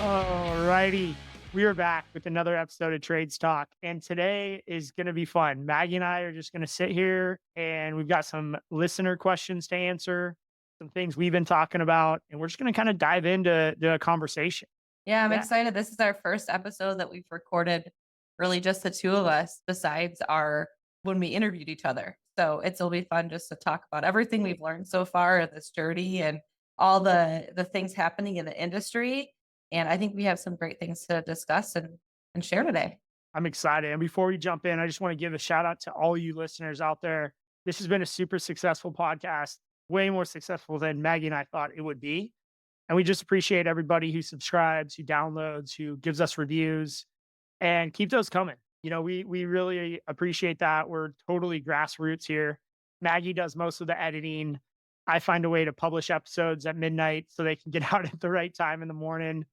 All righty. We are back with another episode of Trades Talk. And today is going to be fun. Maggie and I are just going to sit here and we've got some listener questions to answer, some things we've been talking about, and we're just going to kind of dive into the conversation. Yeah, I'm Yeah, excited. This is our first episode that we've recorded, really just the two of us, besides our when we interviewed each other. So it'll be fun just to talk about everything we've learned so far in this journey and all the things happening in the industry. And I think we have some great things to discuss and share today. I'm excited. And before we jump in, I just want to give a shout out to all you listeners out there. This has been a super successful podcast, way more successful than Maggie and I thought it would be. And we just appreciate everybody who subscribes, who downloads, who gives us reviews, and keep those coming. We really appreciate that. We're totally grassroots here. Maggie does most of the editing. I find a way to publish episodes at midnight so they can get out at the right time in the morning.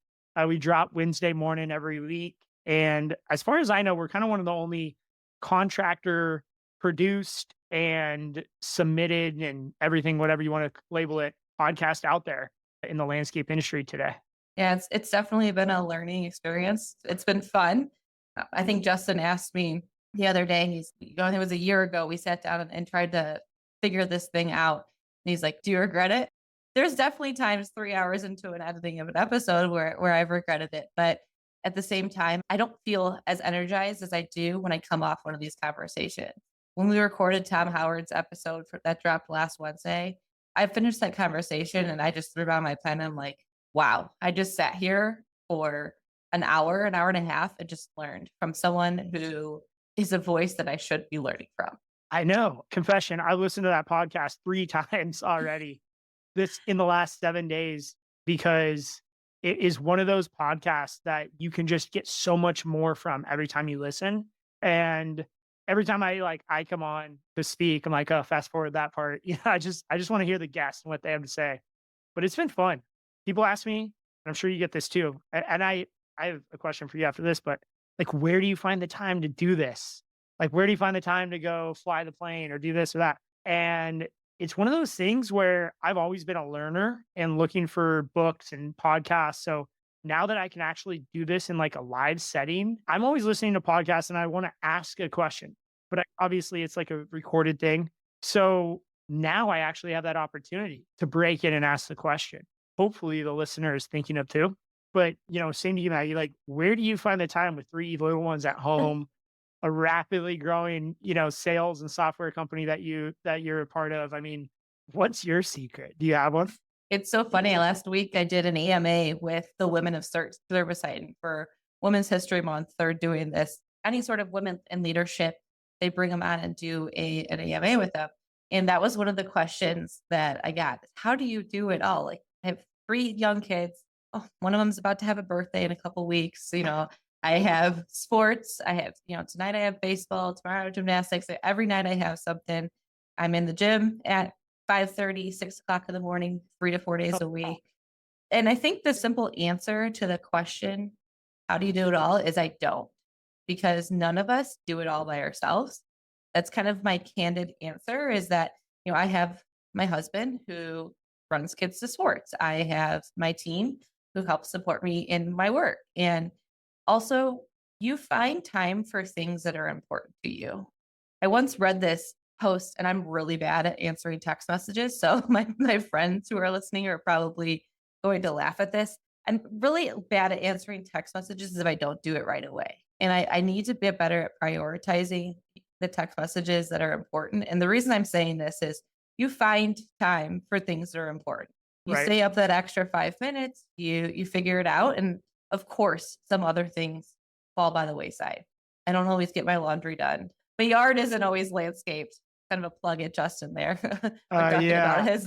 We drop Wednesday morning every week. And as far as I know, we're kind of one of the only contractor produced and submitted and everything, whatever you want to label it, podcast out there in the landscape industry today. Yeah, it's definitely been a learning experience. It's been fun. I think Justin asked me the other day, it was a year ago, we sat down and tried to figure this thing out. And he's like, "Do you regret it?" There's definitely times 3 hours into an editing of an episode where I've regretted it. But at the same time, I don't feel as energized as I do when I come off one of these conversations. When we recorded Tom Howard's episode that dropped last Wednesday, I finished that conversation and I just threw down my pen. And I'm like, wow, I just sat here for an hour and a half, and just learned from someone who is a voice that I should be learning from. I know. Confession, I listened to that podcast 3 times already this in the last 7 days because it is one of those podcasts that you can just get so much more from every time you listen. And every time I come on to speak, I'm like, oh, fast forward that part. I just want to hear the guests and what they have to say. But it's been fun. People ask me, and I'm sure you get this too. And I have a question for you after this, but like, where do you find the time to do this? Like, where do you find the time to go fly the plane or do this or that? And it's one of those things where I've always been a learner and looking for books and podcasts. So now that I can actually do this in like a live setting, I'm always listening to podcasts and I want to ask a question, but obviously it's like a recorded thing. So now I actually have that opportunity to break in and ask the question. Hopefully the listener is thinking of too. But same to you, Maggie. Like, where do you find the time with 3 little ones at home, a rapidly growing, sales and software company that you're a part of? I mean, what's your secret? Do you have one? It's so funny. Last week, I did an AMA with the women of Servicing for Women's History Month. They're doing this. Any sort of women in leadership, they bring them on and do an AMA with them. And that was one of the questions that I got. How do you do it all? Like, I have 3 young kids. Oh, one of them's about to have a birthday in a couple weeks. I have sports. Tonight I have baseball, tomorrow I have gymnastics. Every night I have something. I'm in the gym at 5:30, 6 o'clock in the morning, 3 to 4 days a week. And I think the simple answer to the question, how do you do it all, is I don't, because none of us do it all by ourselves. That's kind of my candid answer, is that, I have my husband who runs kids to sports. I have my team who helps support me in my work. And also, you find time for things that are important to you. I once read this post, and I'm really bad at answering text messages. So my friends who are listening are probably going to laugh at this. I'm really bad at answering text messages if I don't do it right away. And I need to get better at prioritizing the text messages that are important. And the reason I'm saying this is you find time for things that are important. You Right. stay up that extra 5 minutes, you figure it out. And of course, some other things fall by the wayside. I don't always get my laundry done. My yard isn't always landscaped. Kind of a plug at Justin there. We're talking about Yeah. his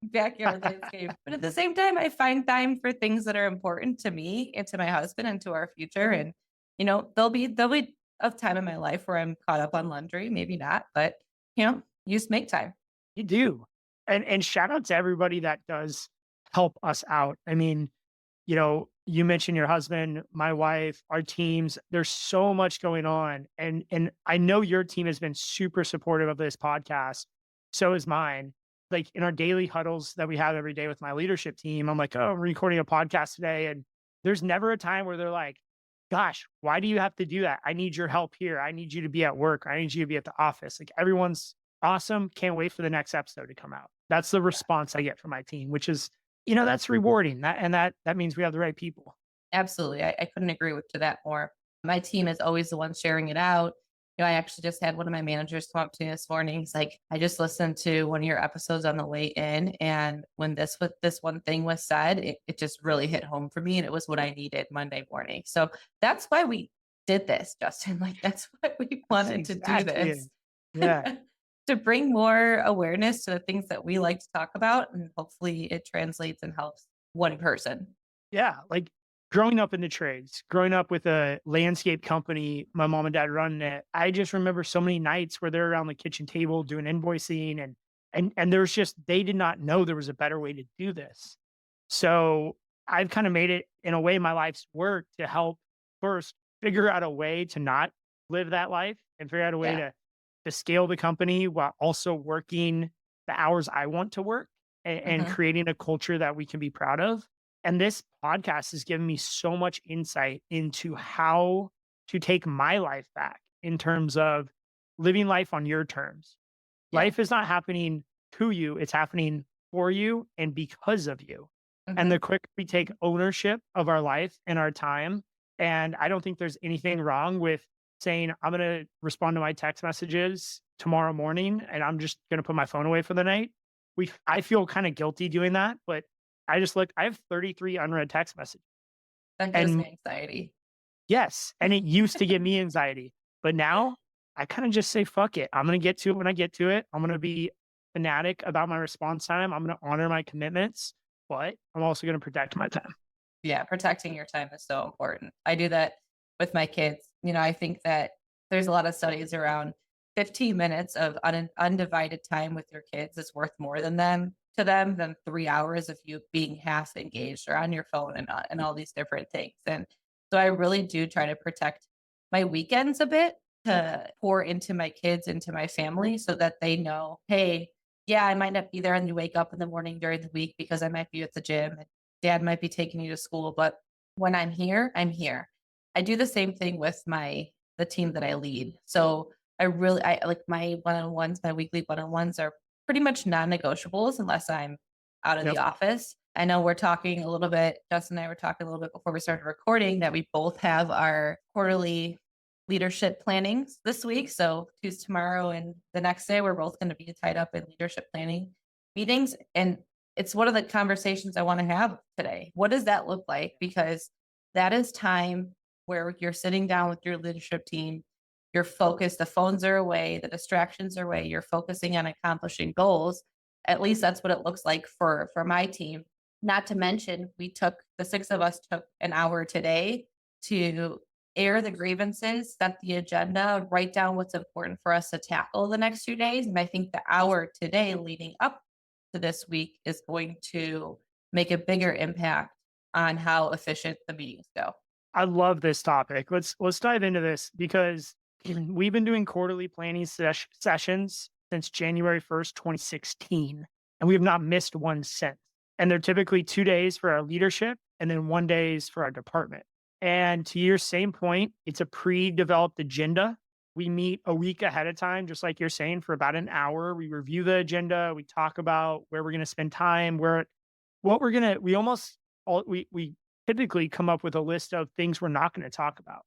backyard landscape. But at the same time, I find time for things that are important to me and to my husband and to our future. And there'll be a time in my life where I'm caught up on laundry, maybe not, but you just make time. You do. And shout out to everybody that does help us out. I mean, you mentioned your husband, my wife, our teams. There's so much going on. And I know your team has been super supportive of this podcast. So is mine. Like in our daily huddles that we have every day with my leadership team, I'm like, oh, I'm recording a podcast today. And there's never a time where they're like, gosh, why do you have to do that? I need your help here. I need you to be at work. I need you to be at the office. Like everyone's awesome. Can't wait for the next episode to come out. That's the response I get from my team, which is, that's rewarding. That means we have the right people. Absolutely. I couldn't agree with to that more. My team is always the one sharing it out. I actually just had one of my managers come up to me this morning. He's like, I just listened to one of your episodes on the way in. And when this one thing was said, it just really hit home for me. And it was what I needed Monday morning. So that's why we did this, Justin. Like that's why we wanted to do this. Yeah. To bring more awareness to the things that we like to talk about. And hopefully it translates and helps one person. Yeah. Like growing up in the trades, growing up with a landscape company, my mom and dad running it, I just remember so many nights where they're around the kitchen table doing invoicing and there's just they did not know there was a better way to do this. So I've kind of made it in a way my life's work to help first figure out a way to not live that life and figure out a way Yeah. to scale the company while also working the hours I want to work and Mhm. creating a culture that we can be proud of. And this podcast has given me so much insight into how to take my life back in terms of living life on your terms. Yeah. Life is not happening to you, it's happening for you and because of you. And Mhm. the quicker we take ownership of our life and our time, and I don't think there's anything wrong with saying, I'm going to respond to my text messages tomorrow morning and I'm just going to put my phone away for the night. I feel kind of guilty doing that, but I have 33 unread text messages. That gives And me anxiety. yes, and it used to give me anxiety, but now I kind of just say, fuck it. I'm going to get to it when I get to it. I'm going to be fanatic about my response time. I'm going to honor my commitments, but I'm also going to protect my time. Yeah, protecting your time is so important. I do that with my kids. I think that there's a lot of studies around 15 minutes of undivided time with your kids is worth more to them than 3 hours of you being half engaged or on your phone and all these different things. And so I really do try to protect my weekends a bit to pour into my kids, into my family so that they know, hey, yeah, I might not be there and you wake up in the morning during the week because I might be at the gym. Dad might be taking you to school, but when I'm here, I'm here. I do the same thing with the team that I lead. So I like my one-on-ones, my weekly one-on-ones are pretty much non-negotiables unless I'm out of the Yep. office. I know we're talking a little bit, Justin and I were talking a little bit before we started recording that we both have our quarterly leadership plannings this week. So two's tomorrow and the next day we're both going to be tied up in leadership planning meetings. And it's one of the conversations I want to have today. What does that look like? Because that is time where you're sitting down with your leadership team, you're focused, the phones are away, the distractions are away, you're focusing on accomplishing goals. At least that's what it looks like for my team. Not to mention, the six of us took an hour today to air the grievances, set the agenda, write down what's important for us to tackle the next 2 days. And I think the hour today leading up to this week is going to make a bigger impact on how efficient the meetings go. I love this topic. Let's dive into this because we've been doing quarterly planning sessions since January 1st, 2016, and we have not missed one since. And they're typically 2 days for our leadership and then 1 days for our department. And to your same point, it's a pre-developed agenda. We meet a week ahead of time, just like you're saying, for about an hour. We review the agenda. We talk about where we're going to spend time, what we're going to, we typically come up with a list of things we're not going to talk about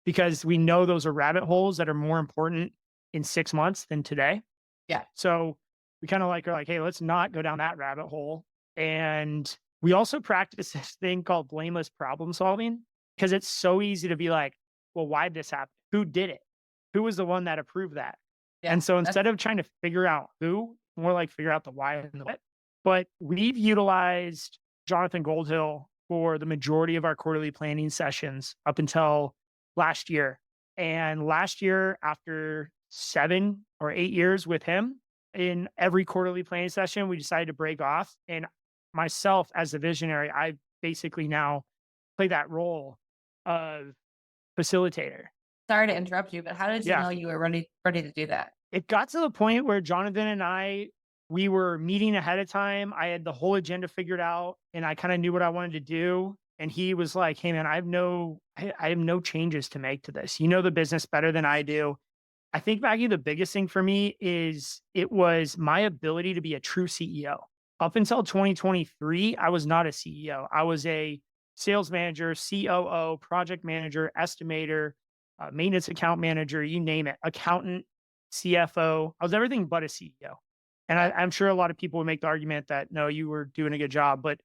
because we know those are rabbit holes that are more important in 6 months than today. Yeah. So we kind of are like, hey, let's not go down that rabbit hole. And we also practice this thing called blameless problem solving because it's so easy to be like, well, why did this happen? Who did it? Who was the one that approved that? Yeah. And so instead of trying to figure out who, more like figure out the why and the what. But we've utilized Jonathan Goldhill for the majority of our quarterly planning sessions up until last year. And last year, after 7 or 8 years with him, in every quarterly planning session, we decided to break off. And myself, as a visionary, I basically now play that role of facilitator. Sorry to interrupt you, but how did you Yeah. know you were ready to do that? It got to the point where Jonathan and we were meeting ahead of time. I had the whole agenda figured out and I kind of knew what I wanted to do. And he was like, "Hey man, I have no changes to make to this. You know the business better than I do." I think, Maggie, the biggest thing for me is it was my ability to be a true CEO. Up until 2023, I was not a CEO. I was a sales manager, COO, project manager, estimator, maintenance account manager, you name it, accountant, CFO. I was everything but a CEO. And Yeah. I'm sure a lot of people would make the argument that no, you were doing a good job. But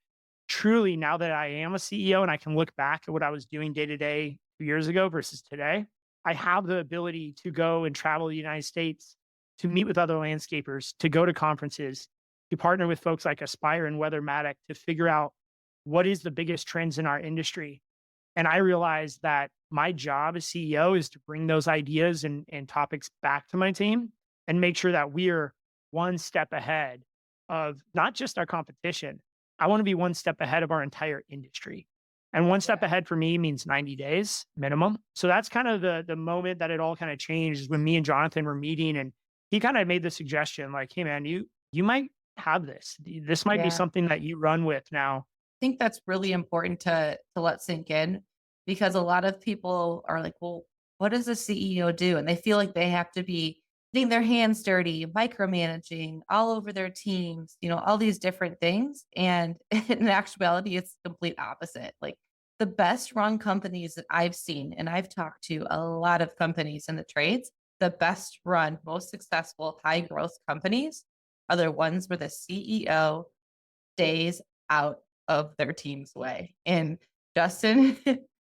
truly, now that I am a CEO and I can look back at what I was doing day to day 2 years ago versus today, I have the ability to go and travel the United States, to meet with other landscapers, to go to conferences, to partner with folks like Aspire and Weathermatic to figure out what is the biggest trends in our industry. And I realized that my job as CEO is to bring those ideas and topics back to my team and make sure that we are one step ahead of not just our competition. I want to be one step ahead of our entire industry. And one step Yeah. ahead for me means 90 days minimum. So that's kind of the moment that it all kind of changed is when me and Jonathan were meeting and he kind of made the suggestion like, "Hey man, you might have this. This might be Yeah. something that you run with now." Think that's really important to let sink in because a lot of people are like, well, what does a CEO do? And they feel like they have to be getting their hands dirty, micromanaging all over their teams, all these different things. And in actuality, it's the complete opposite. Like the best run companies that I've seen, and I've talked to a lot of companies in the trades, the best run, most successful, high growth companies are the ones where the CEO stays out of their team's way. And Justin,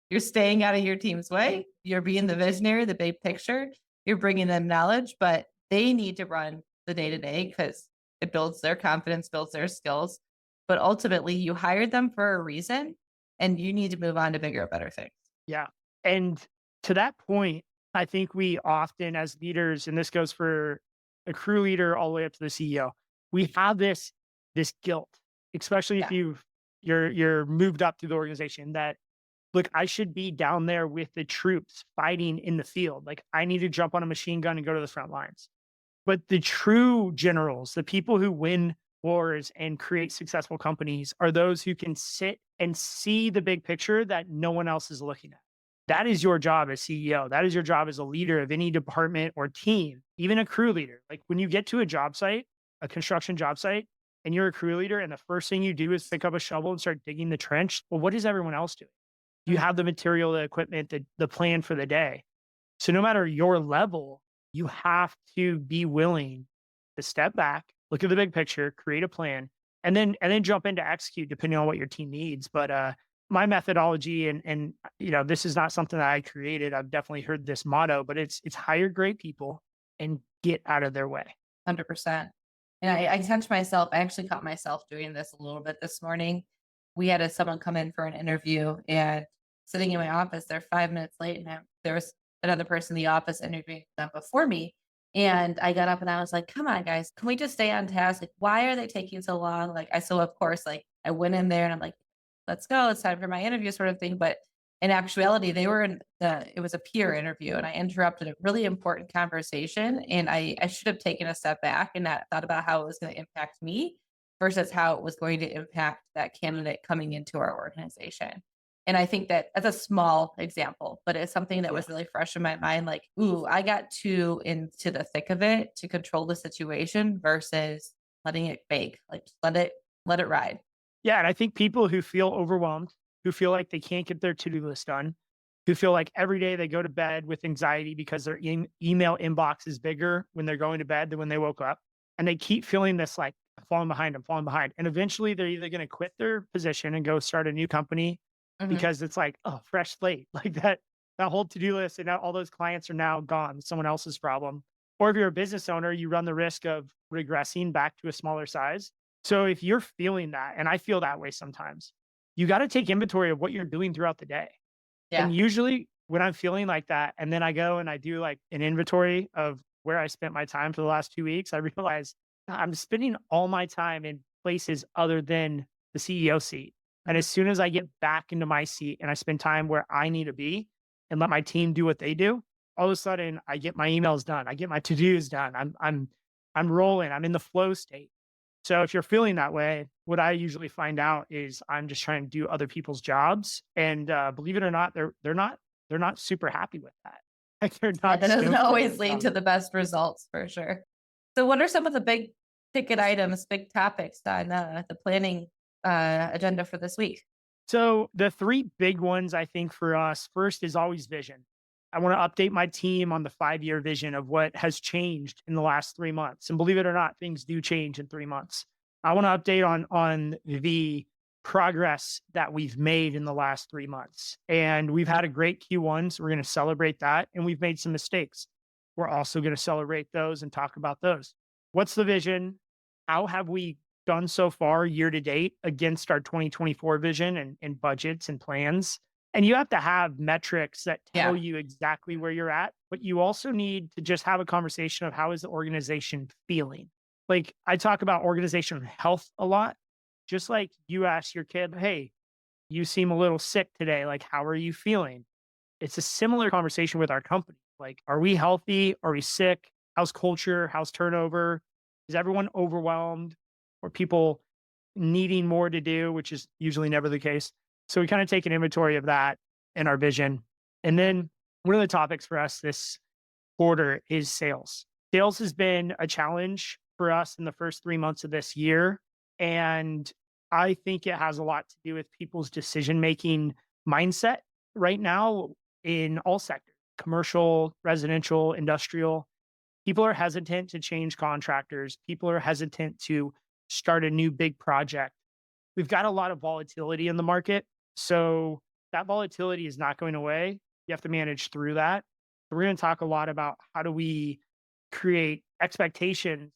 you're staying out of your team's way. You're being the visionary, the big picture. You're bringing them knowledge, but they need to run the day to day because it builds their confidence, builds their skills. But ultimately, you hired them for a reason and you need to move on to bigger, better things. Yeah. And to that point, I think we often as leaders, and this goes for a crew leader all the way up to the CEO, we have this guilt, especially if Yeah. you're moved up to the organization that look, I should be down there with the troops fighting in the field. Like I need to jump on a machine gun and go to the front lines. But the true generals, the people who win wars and create successful companies are those who can sit and see the big picture that no one else is looking at. That is your job as CEO. That is your job as a leader of any department or team, even a crew leader. Like when you get to a job site, a construction job site, and you're a crew leader, and the first thing you do is pick up a shovel and start digging the trench. Well, what is everyone else doing? You have the Mhm. material, the equipment, the plan for the day. So no matter your level, you have to be willing to step back, look at the big picture, create a plan, and then jump in to execute depending on what your team needs. But my methodology and this is not something that I created. I've definitely heard this motto, but it's hire great people and get out of their way. 100%. And I catch myself, I actually caught myself doing this a little bit this morning. We had someone come in for an interview and sitting in my office, they're 5 minutes late. And there was another person in the office interviewing them before me. And I got up and I was like, come on, guys, can we just stay on task? Like, why are they taking so long? So of course, like I went in there and I'm like, let's go. It's time for my interview sort of thing. But in actuality, it was a peer interview and I interrupted a really important conversation. And I should have taken a step back and not thought about how it was going to impact me versus how it was going to impact that candidate coming into our organization. And I think that that's a small example, but it's something that Yeah. was really fresh in my mind. Like, ooh, I got too into the thick of it to control the situation versus letting it bake. Like, just let it ride. Yeah, and I think people who feel overwhelmed, who feel like they can't get their to-do list done, who feel like every day they go to bed with anxiety because their email inbox is bigger when they're going to bed than when they woke up, and they keep feeling this like I'm falling behind, I'm falling behind, and eventually they're either going to quit their position and go start a new company Mhm. because it's like oh fresh slate, like that whole to-do list and now all those clients are now gone, someone else's problem. Or if you're a business owner, you run the risk of regressing back to a smaller size. So if you're feeling that, and I feel that way sometimes, you got to take inventory of what you're doing throughout the day. Yeah. And usually when I'm feeling like that, and then I go and I do like an inventory of where I spent my time for the last 2 weeks, I realize I'm spending all my time in places other than the CEO seat. And Mhm. as soon as I get back into my seat and I spend time where I need to be and let my team do what they do, all of a sudden I get my emails done. I get my to-dos done. I'm rolling. I'm in the flow state. So if you're feeling that way, what I usually find out is I'm just trying to do other people's jobs, and believe it or not, they're not super happy with that. Like they're Yeah, not that doesn't stoked on always the lead job. to the best results for sure. So what are some of the big ticket items, big topics on the planning agenda for this week? So the three big ones I think for us, first is always vision. I want to update my team on the 5-year vision of what has changed in the last 3 months. And believe it or not, things do change in 3 months. I want to update on the progress that we've made in the last 3 months. And we've had a great Q1, so we're going to celebrate that. And we've made some mistakes. We're also going to celebrate those and talk about those. What's the vision? How have we done so far year to date against our 2024 vision and budgets and plans? And you have to have metrics that tell Yeah. you exactly where you're at, but you also need to just have a conversation of how is the organization feeling? Like I talk about organizational health a lot, just like you ask your kid, "Hey, you seem a little sick today. Like, how are you feeling?" It's a similar conversation with our company. Like, are we healthy? Are we sick? How's culture? How's turnover? Is everyone overwhelmed? Or people needing more to do, which is usually never the case. So we kind of take an inventory of that in our vision. And then one of the topics for us this quarter is sales. Sales has been a challenge for us in the first 3 months of this year. And I think it has a lot to do with people's decision making mindset right now in all sectors, commercial, residential, industrial. People are hesitant to change contractors. People are hesitant to start a new big project. We've got a lot of volatility in the market. So that volatility is not going away. You have to manage through that. So we're going to talk a lot about how do we create expectations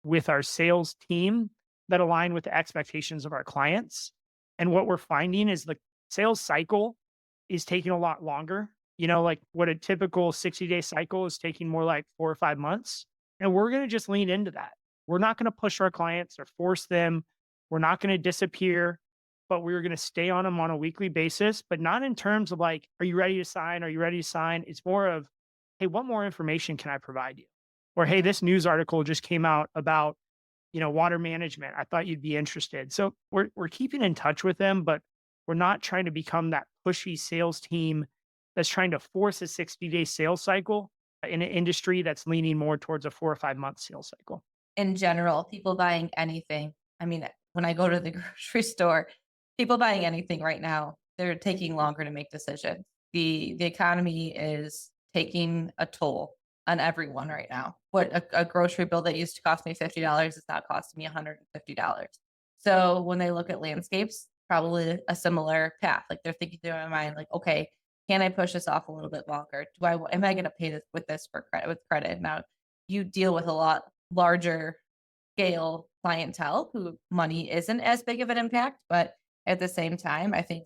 with our sales team that align with the expectations of our clients. And what we're finding is the sales cycle is taking a lot longer. Like what a typical 60-day cycle is taking more like 4 or 5 months. And we're going to just lean into that. We're not going to push our clients or force them. We're not going to disappear, but we're going to stay on them on a weekly basis, but not in terms of like, are you ready to sign? Are you ready to sign? It's more of, hey, what more information can I provide you? Or, hey, this news article just came out about, water management. I thought you'd be interested. So we're keeping in touch with them, but we're not trying to become that pushy sales team that's trying to force a 60-day sales cycle in an industry that's leaning more towards a 4 or 5 month sales cycle. In general, people buying anything. I mean, when I go to the grocery store, people buying anything right now, they're taking longer to make decisions. The economy is taking a toll on everyone right now. What a grocery bill that used to cost me $50 is now costing me $150. So when they look at landscapes, probably a similar path. Like they're thinking through my mind, like, okay, can I push this off a little bit longer? Am I going to pay this with this for credit with credit? Now you deal with a lot larger scale clientele who money isn't as big of an impact, but at the same time, I think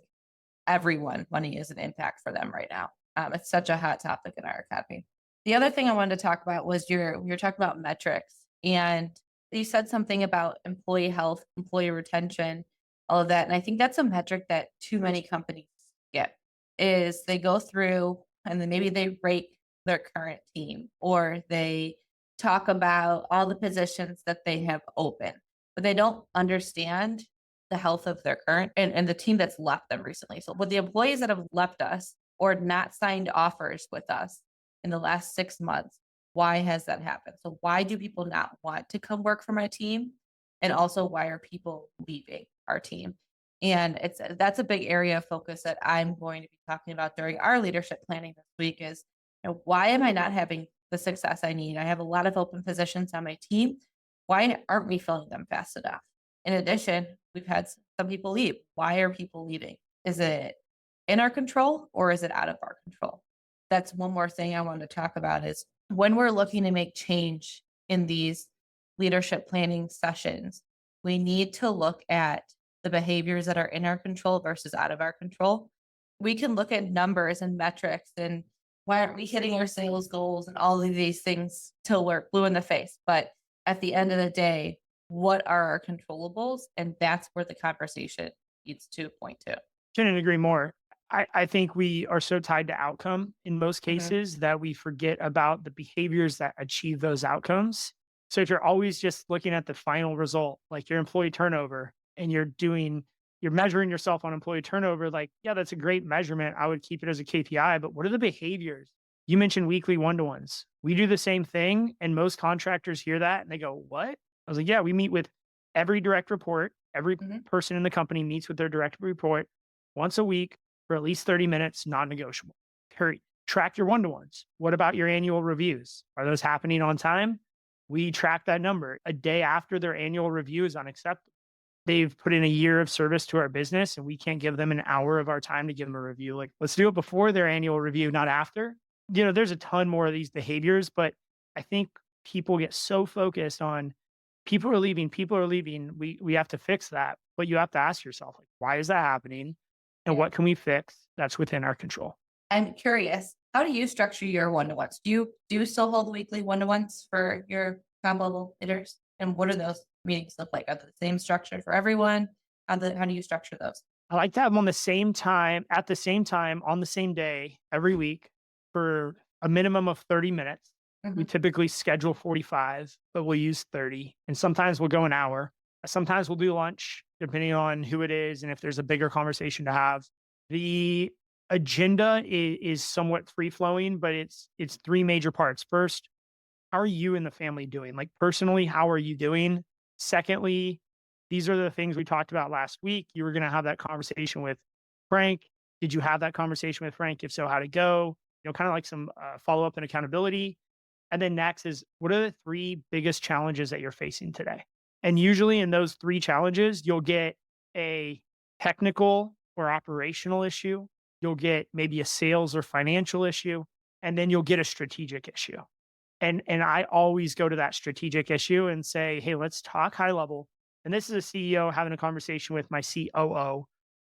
money is an impact for them right now. It's such a hot topic in our economy. The other thing I wanted to talk about was you're talking about metrics, and you said something about employee health, employee retention, all of that. And I think that's a metric that too many companies skip is they go through and then maybe they rate their current team or they talk about all the positions that they have open, but they don't understand the health of their current and the team that's left them recently. So with the employees that have left us or not signed offers with us in the last 6 months, why has that happened? So why do people not want to come work for my team? And also why are people leaving our team? And that's a big area of focus that I'm going to be talking about during our leadership planning this week is, why am I not having the success I need? I have a lot of open positions on my team. Why aren't we filling them fast enough? In addition, we've had some people leave. Why are people leaving? Is it in our control or is it out of our control? That's one more thing I want to talk about is when we're looking to make change in these leadership planning sessions, we need to look at the behaviors that are in our control versus out of our control. We can look at numbers and metrics and why aren't we hitting our sales goals and all of these things till we're blue in the face. But at the end of the day, what are our controllables? And that's where the conversation needs to point to. Couldn't agree more. I think we are so tied to outcome in most Mhm. cases that we forget about the behaviors that achieve those outcomes. So if you're always just looking at the final result, like your employee turnover, and you're measuring yourself on employee turnover, like, yeah, that's a great measurement. I would keep it as a KPI, but what are the behaviors? You mentioned weekly one-to-ones. We do the same thing, and most contractors hear that and they go, "What?" I was like, "Yeah, we meet with every direct report. Every Mhm. person in the company meets with their direct report once a week for at least 30 minutes, non-negotiable. Period. Track your one-to-ones. What about your annual reviews? Are those happening on time? We track that number. A day after their annual review is unacceptable. They've put in a year of service to our business and we can't give them an hour of our time to give them a review. Like, let's do it before their annual review, not after. There's a ton more of these behaviors, but I think people get so focused on people are leaving, people are leaving. We have to fix that. But you have to ask yourself, like, why is that happening? And Yeah. what can we fix that's within our control? I'm curious, how do you structure your one-to-ones? Do you still hold weekly one-to-ones for your comp level leaders? And what do those meetings look like? Are they the same structure for everyone? How do you structure those? I like to have them on the same time, at the same time, on the same day every week for a minimum of 30 minutes. We Mhm. typically schedule 45, but we'll use 30. And sometimes we'll go an hour. Sometimes we'll do lunch, depending on who it is and if there's a bigger conversation to have. The agenda is somewhat free flowing, but it's three major parts. First, how are you and the family doing? Like personally, how are you doing? Secondly, these are the things we talked about last week. You were going to have that conversation with Frank. Did you have that conversation with Frank? If so, how'd it go? Kind of like some follow up and accountability. And then next is what are the three biggest challenges that you're facing today? And usually in those three challenges, you'll get a technical or operational issue. You'll get maybe a sales or financial issue, and then you'll get a strategic issue. And I always go to that strategic issue and say, "Hey, let's talk high level." And this is a CEO having a conversation with my COO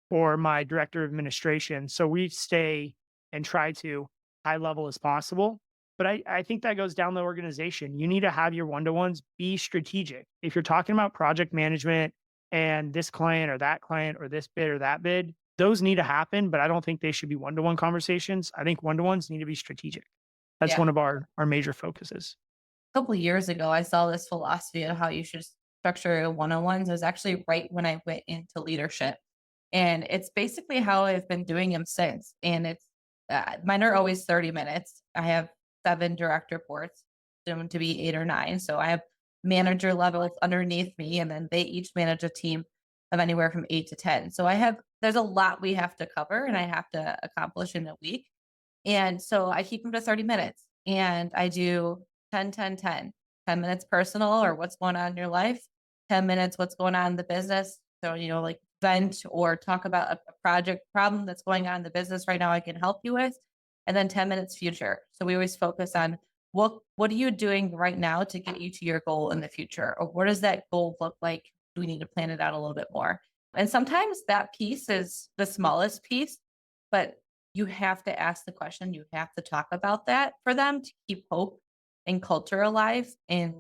or my director of administration. So we stay and try to high level as possible. But I think that goes down the organization. You need to have your one-to-ones be strategic. If you're talking about project management and this client or this bid or that bid, those need to happen, but I don't think they should be one-to-one conversations. I think one-to-ones need to be strategic. That's Yeah. one of our major focuses. A couple years ago, I saw this philosophy of how you should structure your one-on-ones. It was actually right when I went into leadership. And it's basically how I've been doing them since. And it's mine are always 30 minutes. I have 7 direct reports, soon to be 8 or 9. So I have manager levels underneath me, and then they each manage a team of anywhere from 8 to 10. So there's a lot we have to cover and I have to accomplish in a week. And so I keep them to 30 minutes and I do 10, 10, 10. 10 minutes personal or what's going on in your life, 10 minutes what's going on in the business. So, like vent or talk about a project problem that's going on in the business right now I can help you with. And then 10 minutes future. So we always focus on what are you doing right now to get you to your goal in the future? Or what does that goal look like? Do we need to plan it out a little bit more? And sometimes that piece is the smallest piece, but you have to ask the question, you have to talk about that for them to keep hope and culture alive and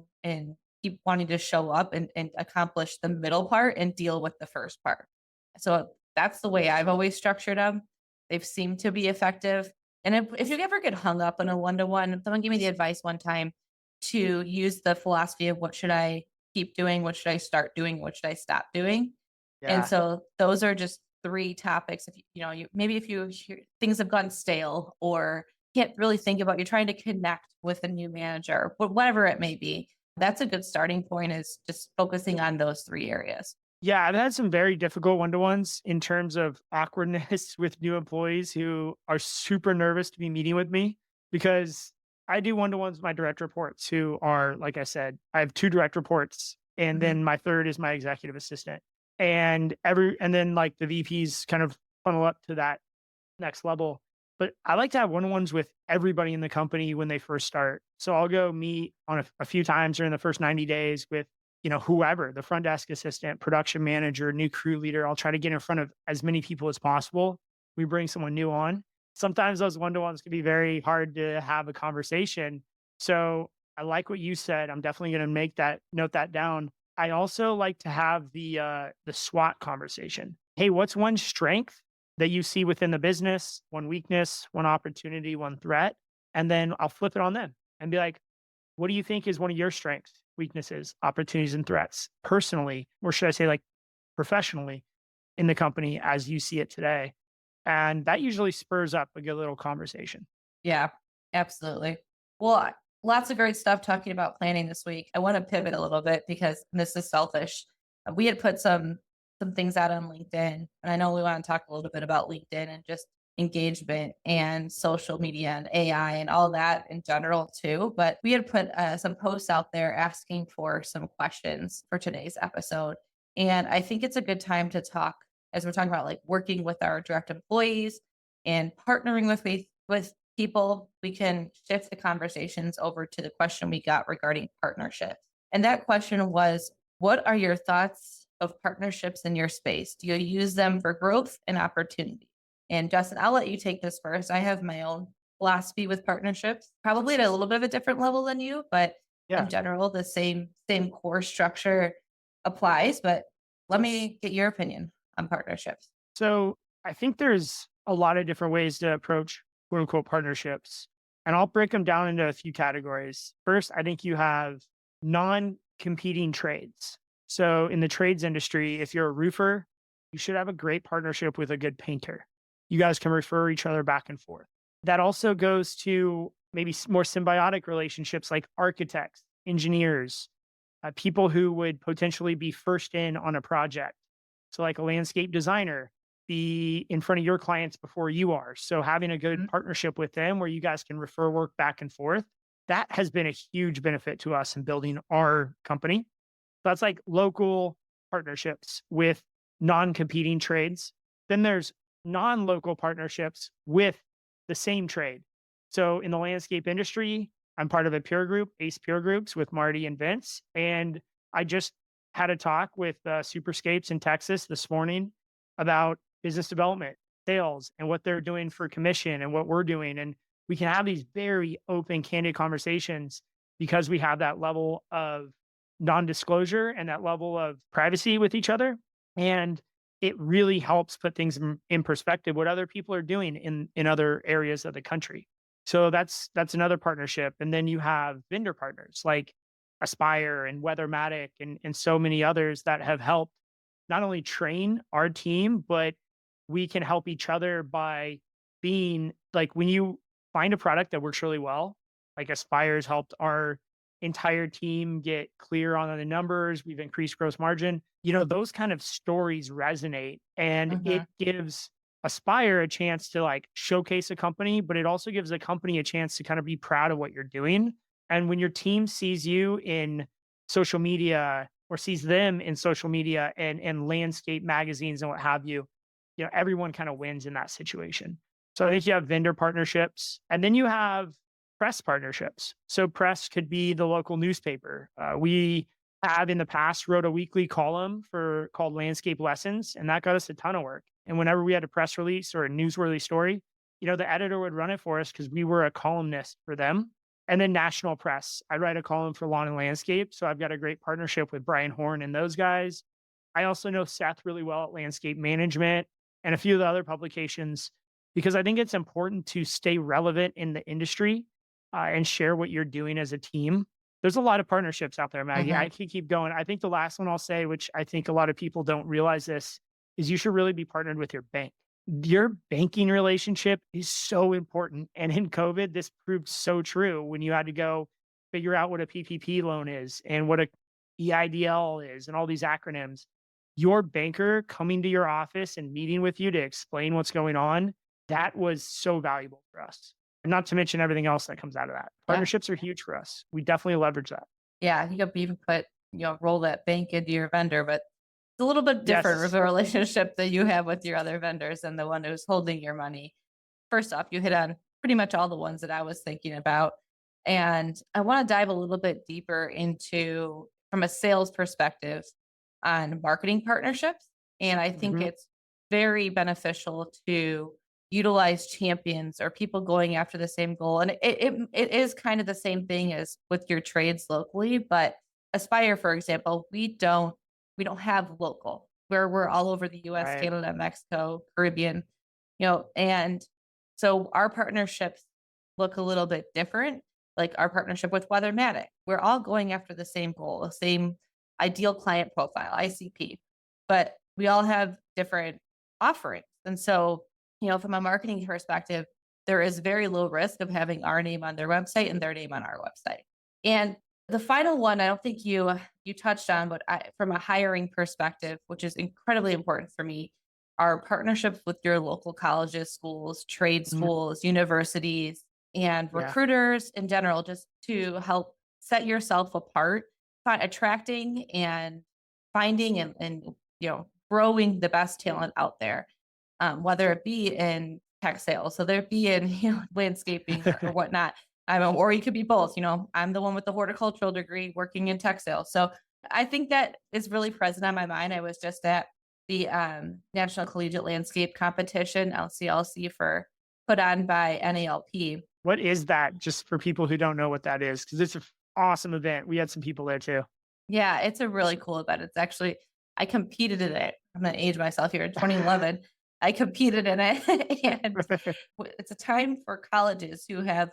keep wanting to show up and accomplish the middle part and deal with the first part. So that's the way I've always structured them. They've seemed to be effective. And if you ever get hung up on a one-to-one, someone gave me the advice one time to use the philosophy of what should I keep doing, what should I start doing, what should I stop doing. And Yeah. so those are just 3 topics. If maybe if you hear things have gone stale or can't really think about, you're trying to connect with a new manager, but whatever it may be, that's a good starting point is just focusing on those 3 areas. Yeah, I've had some very difficult one-to-ones in terms of awkwardness with new employees who are super nervous to be meeting with me because I do one-to-ones with my direct reports who are, like I said, I have 2 direct reports and Mhm. then my third is my executive assistant. And then like the VPs kind of funnel up to that next level. But I like to have one-on-ones with everybody in the company when they first start. So I'll go meet on a few times during the first 90 days with, whoever, the front desk assistant, production manager, new crew leader. I'll try to get in front of as many people as possible. We bring someone new on. Sometimes those one-to-ones can be very hard to have a conversation. So I like what you said. I'm definitely going to note that down. I also like to have the SWOT conversation. Hey, what's one strength that you see within the business, one weakness, one opportunity, one threat, and then I'll flip it on them and be like, What do you think is one of your strengths, weaknesses, opportunities, and threats personally, or should I say like professionally in the company as you see it today? And that usually spurs up a good little conversation. Yeah, absolutely. Well, lots of great stuff talking about planning this week. I want to pivot a little bit because this is selfish. We had put some things out on LinkedIn, and I know we want to talk a little bit about LinkedIn and just engagement and social media and AI and all that in general too. But we had put some posts out there asking for some questions for today's episode, and I think it's a good time to talk as we're talking about like working with our direct employees and partnering with people. We can shift the conversations over to the question we got regarding partnerships. And that question was, what are your thoughts of partnerships in your space? Do you use them for growth and opportunity? And Justin, I'll let you take this first. I have my own philosophy with partnerships, probably at a little bit of a different level than you, but in Yeah. general, the same core structure applies. But let me get your opinion on partnerships. So I think there's a lot of different ways to approach quote unquote partnerships. And I'll break them down into a few categories. First, I think you have non competing trades. So in the trades industry, if you're a roofer, you should have a great partnership with a good painter. You guys can refer each other back and forth. That also goes to maybe more symbiotic relationships like architects, engineers, people who would potentially be first in on a project. So, like a landscape designer, be in front of your clients before you are. So, having a good Mhm. partnership with them where you guys can refer work back and forth, that has been a huge benefit to us in building our company. That's like local partnerships with non competing trades. Then there's non local partnerships with the same trade. So, in the landscape industry, I'm part of a peer group, ACE peer groups with Marty and Vince. And I just had a talk with Superscapes in Texas this morning about business development, sales, and what they're doing for commission and what we're doing. And we can have these very open, candid conversations because we have that level of non-disclosure and that level of privacy with each other. And it really helps put things in perspective what other people are doing in other areas of the country. So that's another partnership. And then you have vendor partners like Aspire and Weathermatic and so many others that have helped not only train our team, but we can help each other by being like when you find a product that works really well, like Aspire's helped our entire team get clear on the numbers. We've increased gross margin. You know, those kind of stories resonate and it Mhm. gives Aspire a chance to like showcase a company, but it also gives a company a chance to kind of be proud of what you're doing. And when your team sees you in social media or sees them in social media and landscape magazines and what have you, you know, everyone kind of wins in that situation. So I think you have vendor partnerships and then you have press partnerships. So press could be the local newspaper. We have in the past wrote a weekly column for called Landscape Lessons, and that got us a ton of work. And whenever we had a press release or a newsworthy story, you know, the editor would run it for us because we were a columnist for them. And then national press. I write a column for Lawn and Landscape. So I've got a great partnership with Brian Horn and those guys. I also know Seth really well at Landscape Management and a few of the other publications because I think it's important to stay relevant in the industry and share what you're doing as a team. There's a lot of partnerships out there, Maggie. Mhm. I can keep going. I think the last one I'll say, which I think a lot of people don't realize this, is you should really be partnered with your bank. Your banking relationship is so important. And in COVID, this proved so true when you had to go figure out what a PPP loan is and what a EIDL is and all these acronyms. Your banker coming to your office and meeting with you to explain what's going on, that was so valuable for us. And not to mention everything else that comes out of that. Yeah. Partnerships are huge for us. We definitely leverage that. Yeah. You could even put, roll that bank into your vendor, but it's a little bit different with Yes. the relationship that you have with your other vendors and the one who's holding your money. First off, you hit on pretty much all the ones that I was thinking about. And I want to dive a little bit deeper into, from a sales perspective, on marketing partnerships. And I think Mhm. it's very beneficial to utilize champions or people going after the same goal. And it is kind of the same thing as with your trades locally, but Aspire, for example, we don't have local where we're all over the US, Right. Canada, Mexico, Caribbean, and so our partnerships look a little bit different. like our partnership with Weathermatic. We're all going after the same goal, the same ideal client profile, ICP, but we all have different offerings. And so, from a marketing perspective, there is very low risk of having our name on their website and their name on our website. And the final one, I don't think you touched on, but from a hiring perspective, which is incredibly important for me, are partnerships with your local colleges, schools, trade Mhm. schools, universities, and Yeah. recruiters in general, just to help set yourself apart, attracting and finding and growing the best talent out there, whether it be in tech sales, so there be in landscaping or whatnot. Or you could be both. I'm the one with the horticultural degree working in tech sales. So I think that is really present on my mind. I was just at the National Collegiate Landscape Competition, LCLC, for put on by NALP. What is that? Just for people who don't know what that is, because it's an awesome event. We had some people there too. Yeah, it's a really cool event. It's actually, I competed in it. I'm gonna age myself here. In 2011, I competed in it, and it's a time for colleges who have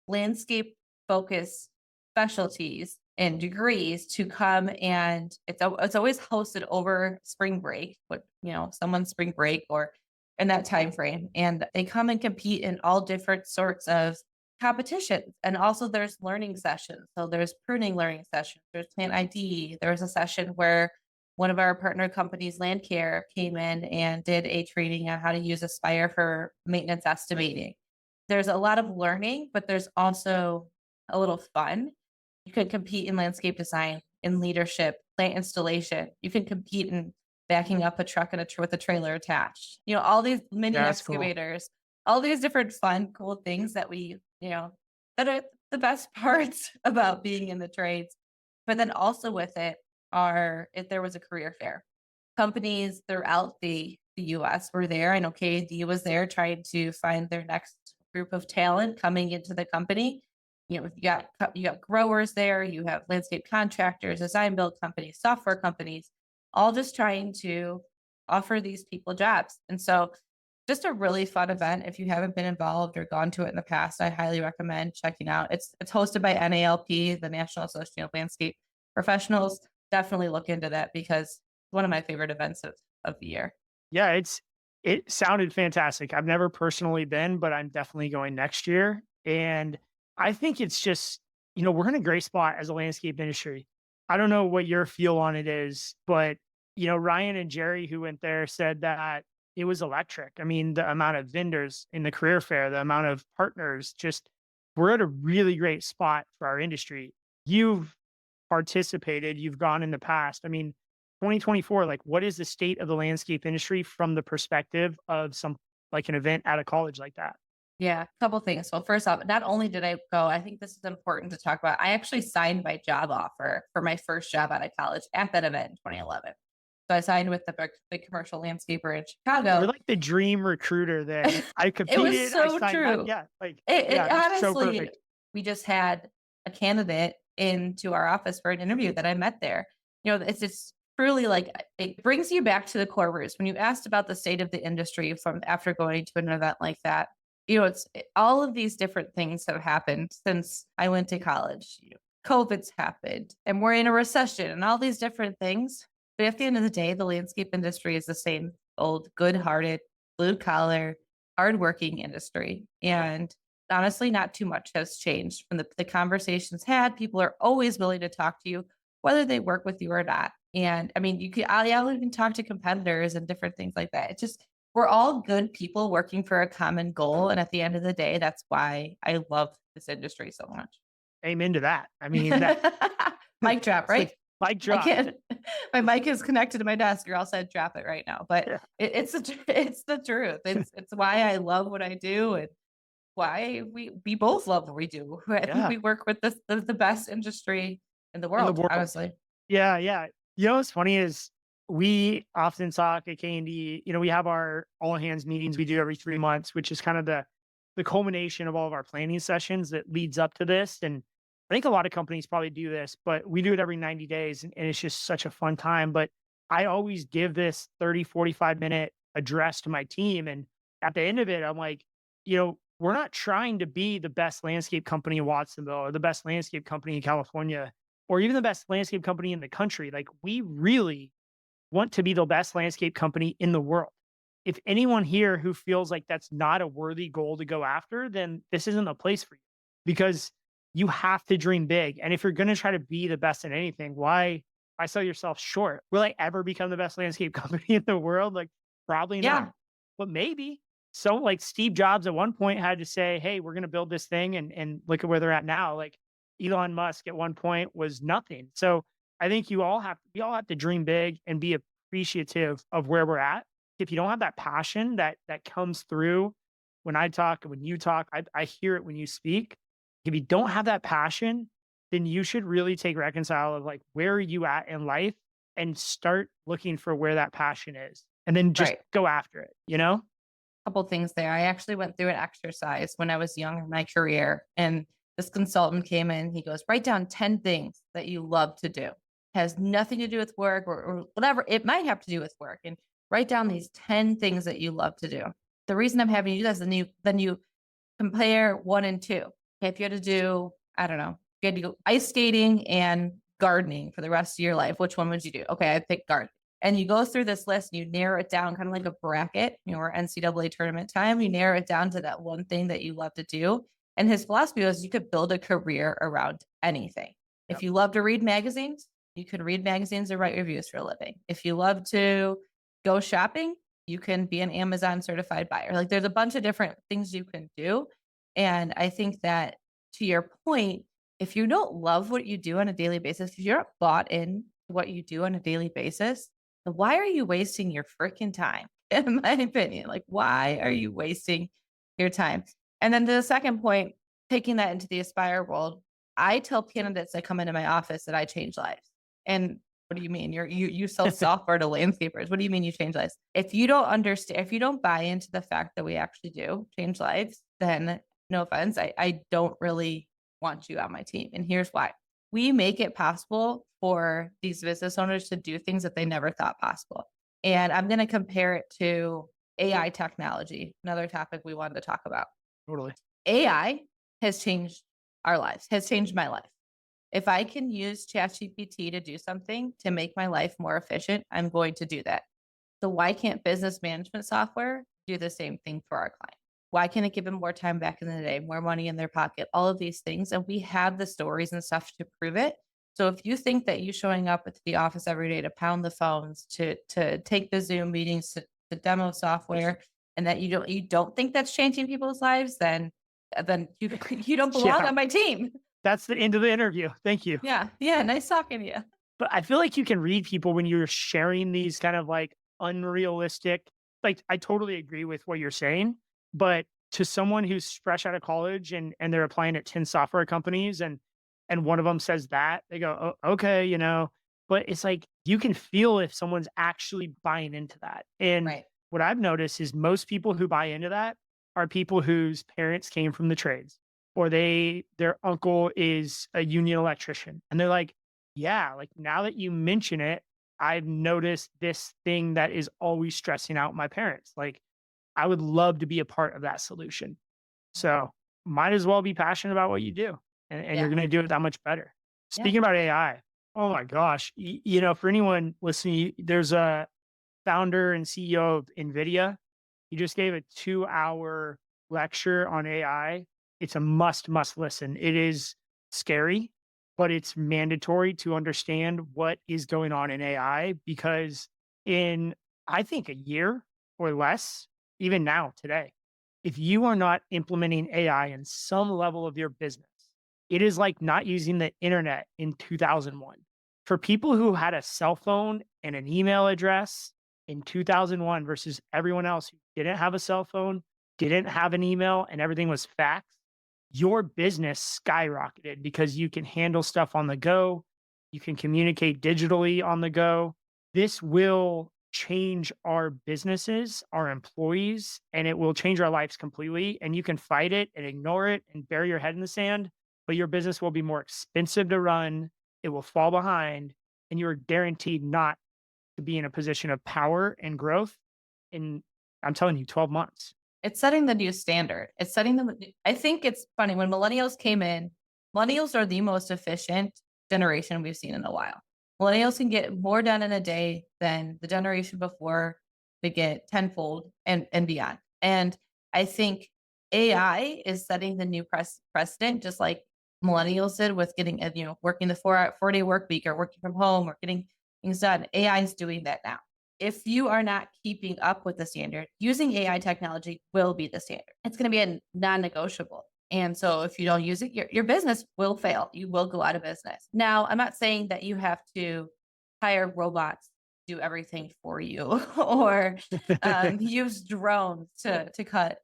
landscape focused specialties and degrees to come, and it's always hosted over spring break, but someone's spring break or in that time frame, and they come and compete in all different sorts of competitions. And also there's learning sessions. So there's pruning learning sessions, there's plant ID. There was a session where one of our partner companies, Landcare, came in and did a training on how to use Aspire for maintenance estimating. There's a lot of learning, but there's also a little fun. You can compete in landscape design, in leadership, plant installation. You can compete in backing up a truck and with a trailer attached. All these mini Yeah, that's cool. excavators, all these different fun, cool things that that are the best parts about being in the trades. But then also with it are if there was a career fair. Companies throughout the US were there. I know K&D was there trying to find their next group of talent coming into the company. You got growers there, you have landscape contractors, design build companies, software companies, all just trying to offer these people jobs. And so just a really fun event. If you haven't been involved or gone to it in the past, I highly recommend checking out. It's hosted by NALP, the National Association of Landscape Professionals. Definitely look into that because it's one of my favorite events of the year. Yeah, it sounded fantastic. I've never personally been, but I'm definitely going next year. And I think it's just, we're in a great spot as a landscape industry. I don't know what your feel on it is, but Ryan and Jerry who went there said that it was electric. I mean, the amount of vendors in the career fair, the amount of partners, just we're at a really great spot for our industry. You've participated, you've gone in the past. I mean, 2024, like what is the state of the landscape industry from the perspective of some like an event at a college like that? Yeah, a couple things. So first off, not only did I go, I think this is important to talk about. I actually signed my job offer for my first job out of college at that event in 2011. So I signed with the big commercial landscaper in You're Chicago. like the dream recruiter there. I It was competed, I so signed up. true. Yeah, like It yeah, it's so honestly, perfect. we just had a candidate into our office for an interview that I met there. It's just truly like it brings you back to the core roots. When you asked about the state of the industry from after going to an event like that, all of these different things have happened since I went to college. COVID's happened and we're in a recession and all these different things. But at the end of the day, the landscape industry is the same old, good hearted, blue collar, hardworking industry. And honestly, not too much has changed from the conversations had. People are always willing to talk to you, whether they work with you or not. And I mean, I'll even talk to competitors and different things like that. It's just, we're all good people working for a common goal. And at the end of the day, that's why I love this industry so much. Amen to that. I mean, that Mic drop, it's right? like mic I drop. can't. My mic is connected to my desk. You're all said drop it right now, but Yeah. it's the truth. It's why I love what I do and why we both love what we do. I think Yeah. we work with the best industry in the In the world, world. honestly. Yeah, yeah. What's funny is we often talk at K&D, we have our all hands meetings we do every 3 months, which is kind of the culmination of all of our planning sessions that leads up to this. And I think a lot of companies probably do this, but we do it every 90 days and it's just such a fun time. But I always give this 30, 45-minute address to my team. And at the end of it, I'm like, we're not trying to be the best landscape company in Watsonville or the best landscape company in California or even the best landscape company in the country. Like, we really want to be the best landscape company in the world. If anyone here who feels like that's not a worthy goal to go after, then this isn't a place for you because you have to dream big. And if you're going to try to be the best in anything, why sell yourself short? Will I ever become the best landscape company in the world? Like, probably Yeah. not, but maybe. So, like, Steve Jobs at one point had to say, "Hey, we're going to build this thing," and look at where they're at now. Like, Elon Musk at one point was nothing. So I think we all have to dream big and be appreciative of where we're at. If you don't have that passion that comes through when I talk, when you talk, I hear it when you speak. If you don't have that passion, then you should really take reconcile of like, where are you at in life, and start looking for where that passion is and then just Right. go after it, you know? Couple things there. I actually went through an exercise when I was young in my career, and this consultant came in. He goes, write down 10 things that you love to do. Has nothing to do with work or whatever. It might have to do with work. And write down these 10 things that you love to do. The reason I'm having you do this, then you compare one and two. Okay, if you had to do, I don't know, if you had to go ice skating and gardening for the rest of your life, which one would you do? Okay, I pick gardening. And you go through this list and you narrow it down kind of like a bracket, or NCAA tournament time. You narrow it down to that one thing that you love to do. And his philosophy was you could build a career around anything. Yep. If you love to read magazines, you can read magazines and write reviews for a living. If you love to go shopping, you can be an Amazon certified buyer. Like, there's a bunch of different things you can do. And I think that, to your point, if you don't love what you do on a daily basis, if you're not bought in to what you do on a daily basis, then why are you wasting your freaking time? In my opinion, like, why are you wasting your time? And then the second point, taking that into the Aspire world, I tell candidates that come into my office that I change lives. And what do you mean? You sell software to landscapers. What do you mean you change lives? If you don't understand, if you don't buy into the fact that we actually do change lives, then no offense, I don't really want you on my team. And here's why. We make it possible for these business owners to do things that they never thought possible. And I'm going to compare it to AI technology, another topic we wanted to talk about. Totally. AI has changed our lives, has changed my life. If I can use ChatGPT to do something to make my life more efficient, I'm going to do that. So why can't business management software do the same thing for our client? Why can't it give them more time back in the day, more money in their pocket, all of these things? And we have the stories and stuff to prove it. So if you think that you showing up at the office every day to pound the phones, to take the Zoom meetings, to demo software, and that you don't think that's changing people's lives, then you you don't belong Yeah. on my team. That's the end of the interview. Thank you. Yeah. Yeah. Nice talking to you. But I feel like you can read people when you're sharing these kind of like unrealistic, like, I totally agree with what you're saying, but to someone who's fresh out of college and they're applying at 10 software companies and one of them says that, they go, "Oh, okay, you know." But it's like you can feel if someone's actually buying into that. And Right. what I've noticed is most people who buy into that are people whose parents came from the trades or their uncle is a union electrician. And they're like, yeah, like, now that you mention it, I've noticed this thing that is always stressing out my parents. Like, I would love to be a part of that solution. So might as well be passionate about what you do, and you're Yeah. going to do it that much better. Yeah. Speaking about AI, oh my gosh, you know, for anyone listening, there's a founder and CEO of NVIDIA. He just gave a 2-hour lecture on AI. It's a must listen. It is scary, but it's mandatory to understand what is going on in AI because in, I think, a year or less, even now, today, if you are not implementing AI in some level of your business, it is like not using the internet in 2001. For people who had a cell phone and an email address in 2001 versus everyone else who didn't have a cell phone, didn't have an email, and everything was fax, your business skyrocketed because you can handle stuff on the go. You can communicate digitally on the go. This will change our businesses, our employees, and it will change our lives completely. And you can fight it and ignore it and bury your head in the sand, but your business will be more expensive to run. It will fall behind, and you're guaranteed not to be in a position of power and growth in, I'm telling you, 12 months. It's setting the new standard. It's setting the I think it's funny when millennials came in, millennials are the most efficient generation we've seen in a while. Millennials can get more done in a day than the generation before they get tenfold and beyond. And I think AI is setting the new precedent, just like millennials did with getting, working the 4-day work week or working from home or getting things done. AI is doing that now. If you are not keeping up with the standard, using AI technology will be the standard. It's going to be a non-negotiable. And so if you don't use it, your business will fail. You will go out of business. Now, I'm not saying that you have to hire robots to do everything for you or use drones to cut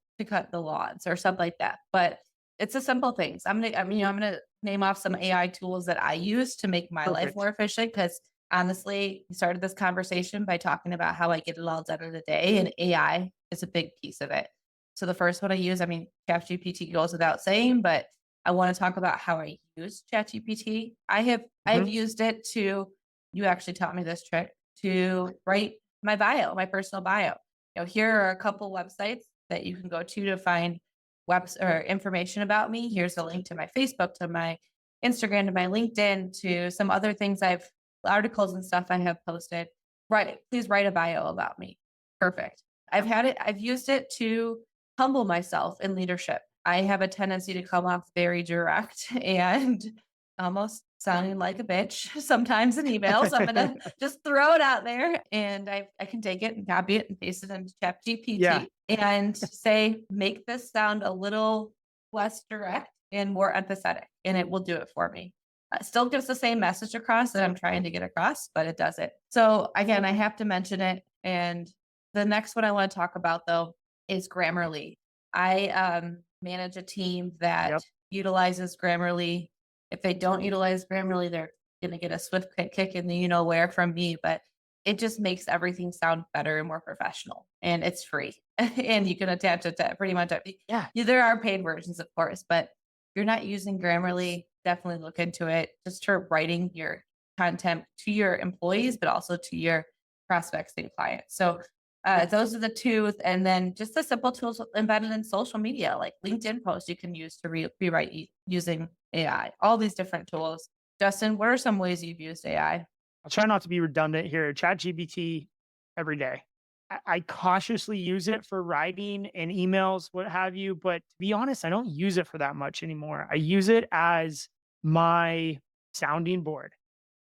the lawns or something like that. But it's the simple things. I'm gonna name off some AI tools that I use to make my life Perfect. more efficient because honestly, we started this conversation by talking about how I get it all done in a day, and AI is a big piece of it. So the first one I use, ChatGPT goes without saying, but I want to talk about how I use ChatGPT. I've Mhm. used it to, you actually taught me this trick, to write my bio, my personal bio. Here are a couple websites that you can go to find webs or information about me. Here's a link to my Facebook, to my Instagram, to my LinkedIn, to some other things articles and stuff I have posted. Right. Please write a bio about me. Perfect. I've used it to humble myself in leadership. I have a tendency to come off very direct and almost sounding like a bitch sometimes in emails. I'm gonna just throw it out there, and I can take it and copy it and paste it into Yeah. ChatGPT and say, make this sound a little less direct and more empathetic, and it will do it for me. Still gives the same message across that I'm trying to get across, but it does it. So again, I have to mention it. And the next one I want to talk about though is Grammarly. I manage a team that Yep. utilizes Grammarly. If they don't utilize Grammarly, they're going to get a swift kick in the where from me. But it just makes everything sound better and more professional, and it's free, and you can attach it to pretty much. Yeah. Yeah, there are paid versions, of course, but if you're not using Grammarly, definitely look into it. Just for writing your content to your employees, but also to your prospects and clients. So those are the two. And then just the simple tools embedded in social media, like LinkedIn posts you can use to rewrite using AI, all these different tools. Justin, what are some ways you've used AI? I'll try not to be redundant here. ChatGPT every day. I cautiously use it for writing and emails, what have you. But to be honest, I don't use it for that much anymore. I use it as my sounding board.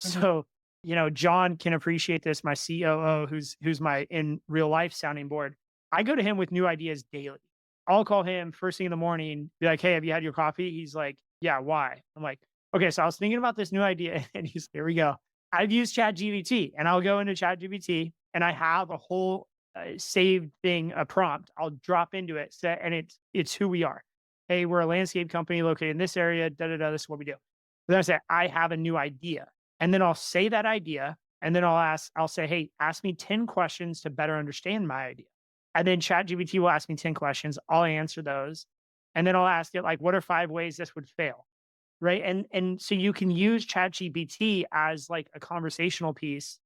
Mhm. So, John can appreciate this, my COO, who's my in real life sounding board. I go to him with new ideas daily. I'll call him first thing in the morning, be like, "Hey, have you had your coffee?" He's like, "Yeah, why?" I'm like, "Okay, so I was thinking about this new idea." And he's, "Here we go." I've used ChatGPT, and I'll go into ChatGPT and I have a whole saved thing, a prompt. I'll drop into it, set, and it's who we are. Hey, we're a landscape company located in this area. Da da da. This is what we do. Then I say, I have a new idea. And then I'll say that idea. And then I'll say, hey, ask me 10 questions to better understand my idea. And then ChatGPT will ask me 10 questions. I'll answer those. And then I'll ask it, like, what are 5 ways this would fail? Right. And so you can use ChatGPT as like a conversational piece.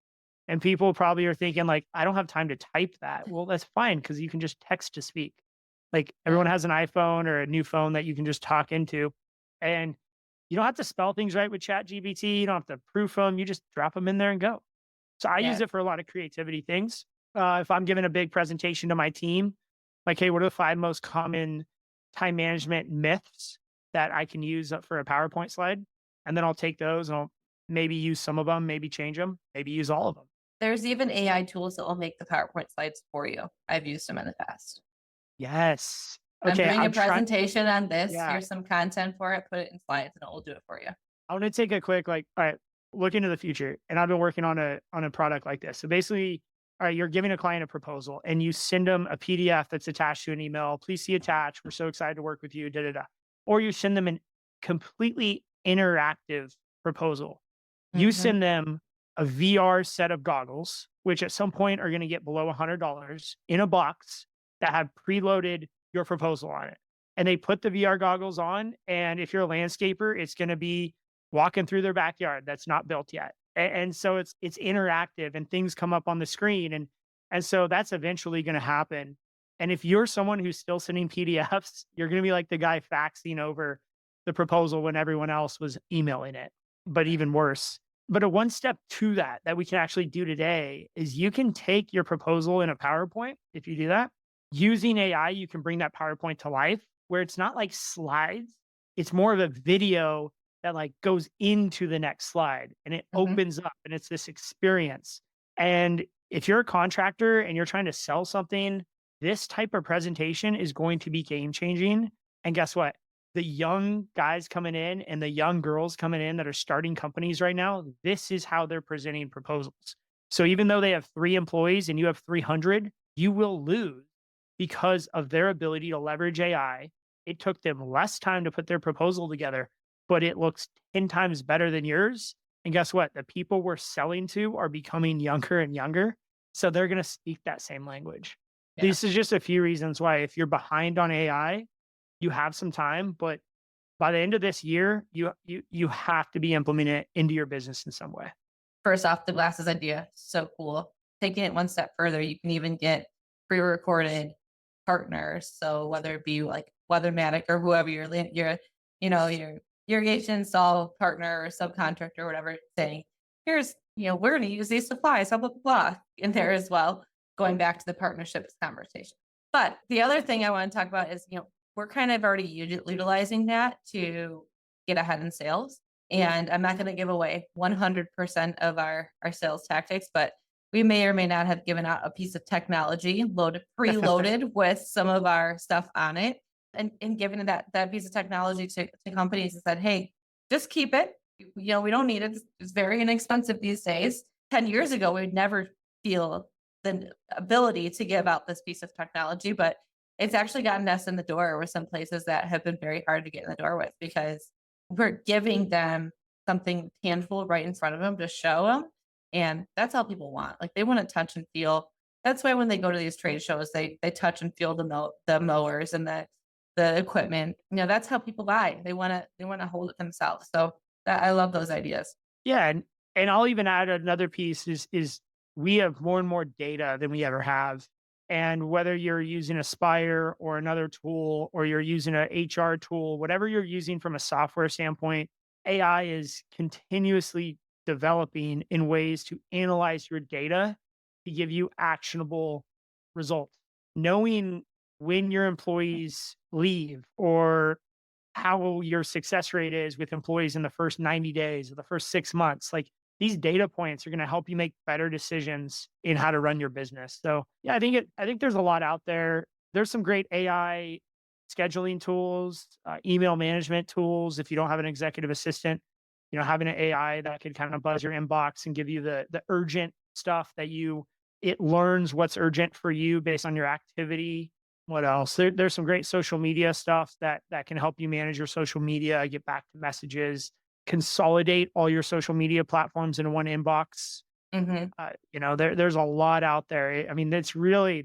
And people probably are thinking, like, I don't have time to type that. Well, that's fine because you can just text to speak. Like everyone Yeah. has an iPhone or a new phone that you can just talk into. And you don't have to spell things right with ChatGPT. You don't have to proof them. You just drop them in there and go. So I use Yeah. it for a lot of creativity things. If I'm giving a big presentation to my team, like, hey, what are the 5 most common time management myths that I can use for a PowerPoint slide? And then I'll take those and I'll maybe use some of them, maybe change them, maybe use all of them. There's even AI tools that will make the PowerPoint slides for you. I've used them in the past. Yes. I'm Okay. doing a I'm trying. presentation on this. Yeah. Here's some content for it. Put it in slides, and it will do it for you. I want to take a quick, like, all right, look into the future. And I've been working on a product like this. So basically, all right, you're giving a client a proposal and you send them a PDF that's attached to an email. Please see attached. We're so excited to work with you. Da da da. Or you send them an completely interactive proposal. You Mhm. send them a VR set of goggles, which at some point are going to get below $100 in a box that have preloaded your proposal on it. And they put the VR goggles on. And if you're a landscaper, it's going to be walking through their backyard that's not built yet. And so it's interactive and things come up on the screen. And so that's eventually going to happen. And if you're someone who's still sending PDFs, you're going to be like the guy faxing over the proposal when everyone else was emailing it, but even worse. But a one step to that we can actually do today is you can take your proposal in a PowerPoint. If you do that using AI, you can bring that PowerPoint to life where it's not like slides. It's more of a video that like goes into the next slide and it Mhm. opens up and it's this experience. And if you're a contractor and you're trying to sell something, this type of presentation is going to be game changing. And guess what? The young guys coming in and the young girls coming in that are starting companies right now, this is how they're presenting proposals. So even though they have 3 employees and you have 300, you will lose because of their ability to leverage AI. It took them less time to put their proposal together, but it looks 10 times better than yours. And guess what? The people we're selling to are becoming younger and younger. So they're going to speak that same language. Yeah. This is just a few reasons why if you're behind on AI, you have some time, but by the end of this year, you have to be implementing it into your business in some way. First off, the glasses idea, so cool. Taking it one step further, you can even get pre-recorded partners. So whether it be like Weathermatic or whoever your irrigation install partner or subcontractor or whatever, saying, here's, we're going to use these supplies, blah, blah, blah, in there as well, going back to the partnerships conversation. But the other thing I want to talk about is, we're kind of already utilizing that to get ahead in sales. And I'm not going to give away 100% of our sales tactics, but we may or may not have given out a piece of technology preloaded with some of our stuff on it and given that piece of technology to companies and said, hey, just keep it. We don't need it. It's very inexpensive these days. 10 years ago, we'd never feel the ability to give out this piece of technology, but it's actually gotten us in the door with some places that have been very hard to get in the door with because we're giving them something tangible right in front of them to show them. And that's all people want. Like they want to touch and feel. That's why when they go to these trade shows, they touch and feel the mowers and the equipment. That's how people buy. They want to hold it themselves. So I love those ideas. Yeah, and I'll even add another piece is we have more and more data than we ever have. And whether you're using Aspire or another tool, or you're using a HR tool, whatever you're using from a software standpoint, AI is continuously developing in ways to analyze your data to give you actionable results. Knowing when your employees leave or how your success rate is with employees in the first 90 days or the first 6 months. Like these data points are going to help you make better decisions in how to run your business. So yeah, I think there's a lot out there. There's some great AI scheduling tools, email management tools. If you don't have an executive assistant, having an AI that could kind of buzz your inbox and give you the urgent stuff it learns what's urgent for you based on your activity. What else? There's some great social media stuff that can help you manage your social media, get back to messages, consolidate all your social media platforms into one inbox. Hmm. There's a lot out there. I mean, it's really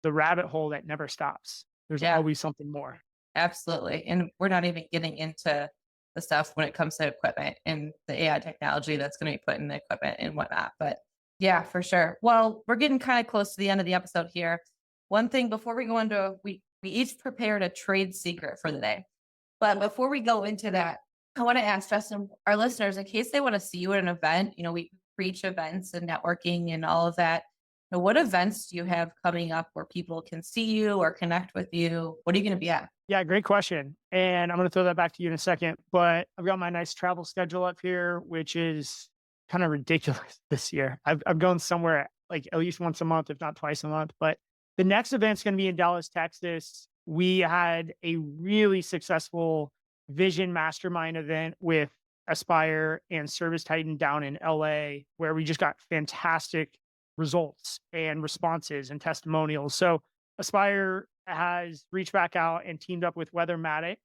the rabbit hole that never stops. There's Yeah, always something more. absolutely. And we're not even getting into the stuff when it comes to equipment and the AI technology that's going to be put in the equipment and whatnot. But yeah, for sure. Well, we're getting kind of close to the end of the episode here. One thing before we go into, we each prepared a trade secret for the day. But before we go into that, I want to ask Justin, our listeners, in case they want to see you at an event, we preach events and networking and all of that. What events do you have coming up where people can see you or connect with you? What are you going to be at? Yeah, great question. And I'm going to throw that back to you in a second. But I've got my nice travel schedule up here, which is kind of ridiculous this year. I've gone somewhere like at least once a month, if not twice a month. But the next event's going to be in Dallas, Texas. We had a really successful vision mastermind event with Aspire and Service Titan down in LA, where we just got fantastic results and responses and testimonials. So Aspire has reached back out and teamed up with Weathermatic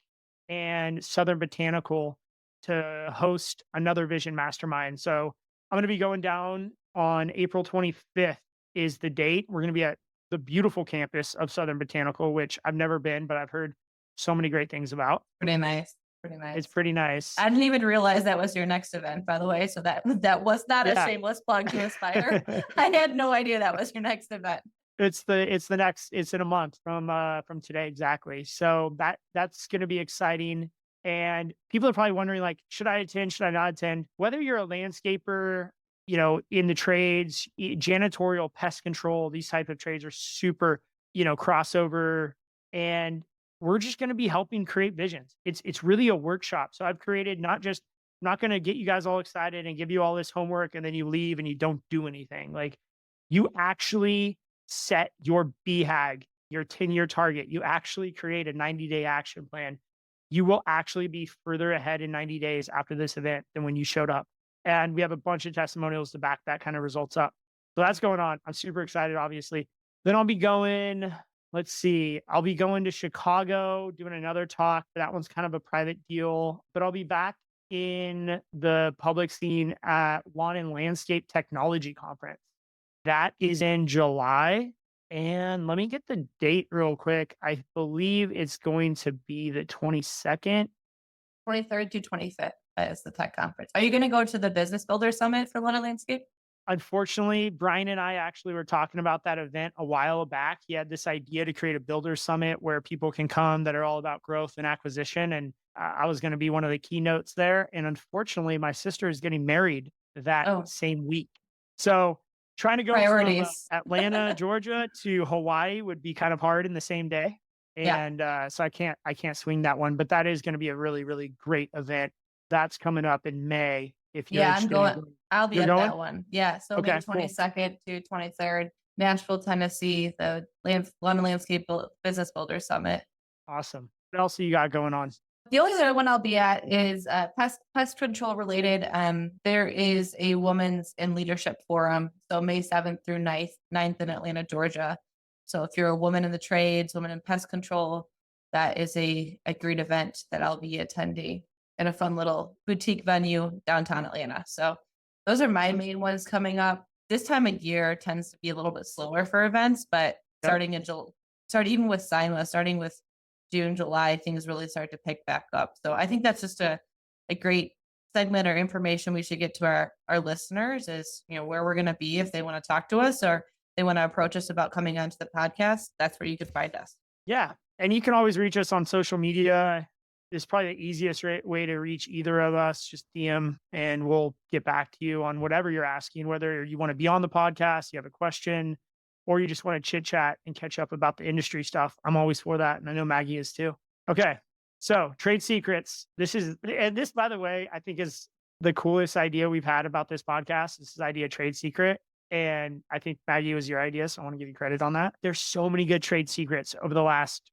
and Southern Botanical to host another Vision Mastermind. So I'm going to be going down on April 25th is the date. We're going to be at the beautiful campus of Southern Botanical, which I've never been, but I've heard so many great things about. Pretty nice. Pretty It's nice. pretty nice. I didn't even realize that was your next event, by the way. So that was not a Yeah. shameless plug to Aspire. I had no idea that was your next event. It's in a month from today exactly. So that's going to be exciting. And people are probably wondering like, should I attend? Should I not attend? Whether you're a landscaper, in the trades, janitorial, pest control, these type of trades are super, crossover. And we're just going to be helping create visions. It's really a workshop. So I've created not just I'm not going to get you guys all excited and give you all this homework and then you leave and you don't do anything. Like you actually set your BHAG, your 10-year target. You actually create a 90-day action plan. You will actually be further ahead in 90 days after this event than when you showed up. And we have a bunch of testimonials to back that kind of results up. So that's going on. I'm super excited, obviously. Then I'll be going, let's see, I'll be going to Chicago, doing another talk. That one's kind of a private deal, but I'll be back in the public scene at Lawn and Landscape Technology Conference. That is in July. And let me get the date real quick. I believe it's going to be the 22nd. 23rd to 25th is the tech conference. Are you going to go to the Business Builder Summit for Lawn and Landscape? Unfortunately, Brian and I actually were talking about that event a while back. He had this idea to create a builder summit where people can come that are all about growth and acquisition. And I was going to be one of the keynotes there. And unfortunately, my sister is getting married that Oh, same week. So trying to go from priorities. Atlanta, Georgia to Hawaii would be kind of hard in the same day. Yeah. And so I can't swing that one, but that is going to be a really, really great event. That's coming up in May. If you're Yeah, I'm interested in going. going. I'll be You're at going? that one. Yeah. So May Okay, cool. 22nd to 23rd, Nashville, Tennessee, the Lawn and Landscape Business Builder Summit. Awesome. What else do you got going on? The only other one I'll be at is pest control related. There is a women's in leadership forum. So May 7th through 9th in Atlanta, Georgia. So if you're a woman in the trades, woman in pest control, that is a great event that I'll be attending in a fun little boutique venue downtown Atlanta. So those are my main ones coming up. This time of year tends to be a little bit slower for events, but Yep. starting even with SIMA, starting with June, July, things really start to pick back up. So I think that's just a great segment or information we should get to our listeners is, where we're going to be if they want to talk to us or they want to approach us about coming onto the podcast. That's where you can find us. Yeah. And you can always reach us on social media. It's probably the easiest way to reach either of us. Just DM and we'll get back to you on whatever you're asking, whether you want to be on the podcast, you have a question, or you just want to chit chat and catch up about the industry stuff. I'm always for that. And I know Maggie is too. Okay. So trade secrets. This, by the way, I think is the coolest idea we've had about this podcast. This is idea trade secret. And I think Maggie was your idea. So I want to give you credit on that. There's so many good trade secrets over the last,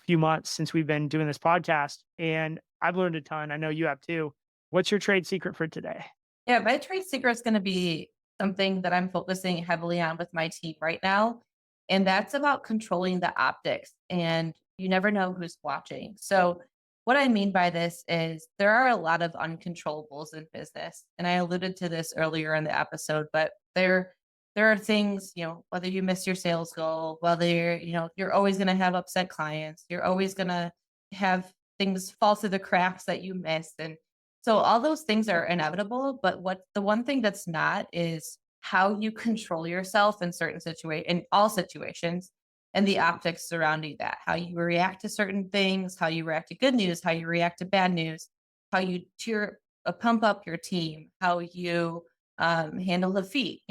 few months since we've been doing this podcast. And I've learned a ton. I know you have too. What's your trade secret for today? Yeah, my trade secret is going to be something that I'm focusing heavily on with my team right now. And that's about controlling the optics. And you never know who's watching. So, what I mean by this is there are a lot of uncontrollables in business. And I alluded to this earlier in the episode, but there are things, whether you miss your sales goal, whether you're always going to have upset clients, you're always going to have things fall through the cracks that you missed. And so all those things are inevitable, but the one thing that's not is how you control yourself in in all situations and the optics surrounding that, how you react to certain things, how you react to good news, how you react to bad news, how you pump up your team, how you handle defeat.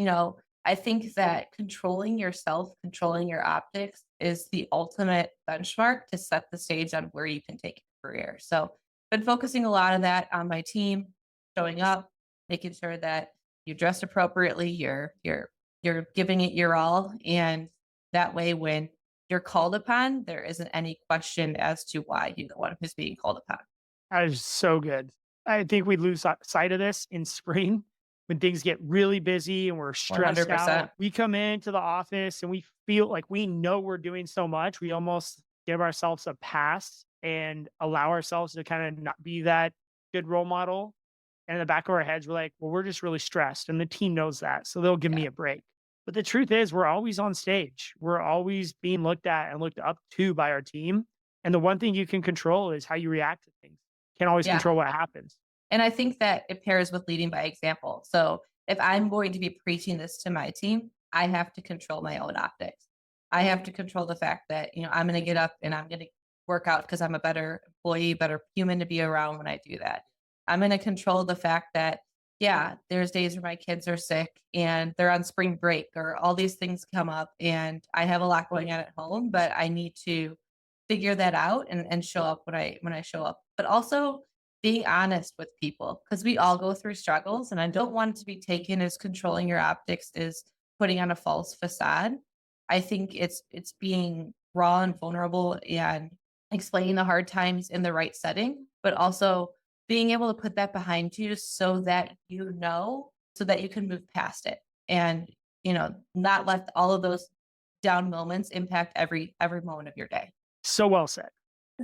I think that controlling yourself, controlling your optics is the ultimate benchmark to set the stage on where you can take your career. So been focusing a lot of that on my team, showing up, making sure that you dress appropriately, you're giving it your all. And that way when you're called upon, there isn't any question as to why you're the one who's being called upon. That is so good. I think we lose sight of this in spring when things get really busy and we're stressed out. 100%. We come into the office and we feel like we know we're doing so much. We almost give ourselves a pass and allow ourselves to kind of not be that good role model. And in the back of our heads, we're like, well, we're just really stressed. And the team knows that. So they'll give Yeah. me a break. But the truth is, we're always on stage. We're always being looked at and looked up to by our team. And the one thing you can control is how you react to things. Can't always Yeah. control what happens. And I think that it pairs with leading by example. So if I'm going to be preaching this to my team, I have to control my own optics. I have to control the fact that, I'm going to get up and I'm going to work out because I'm a better employee, better human to be around when I do that. I'm going to control the fact that, yeah, there's days where my kids are sick and they're on spring break or all these things come up and I have a lot going on at home, but I need to figure that out and show up when I show up. But also being honest with people because we all go through struggles and I don't want it to be taken as controlling your optics is putting on a false facade. I think it's being raw and vulnerable and explaining the hard times in the right setting, but also being able to put that behind you so that so that you can move past it and not let all of those down moments impact every moment of your day. So well said.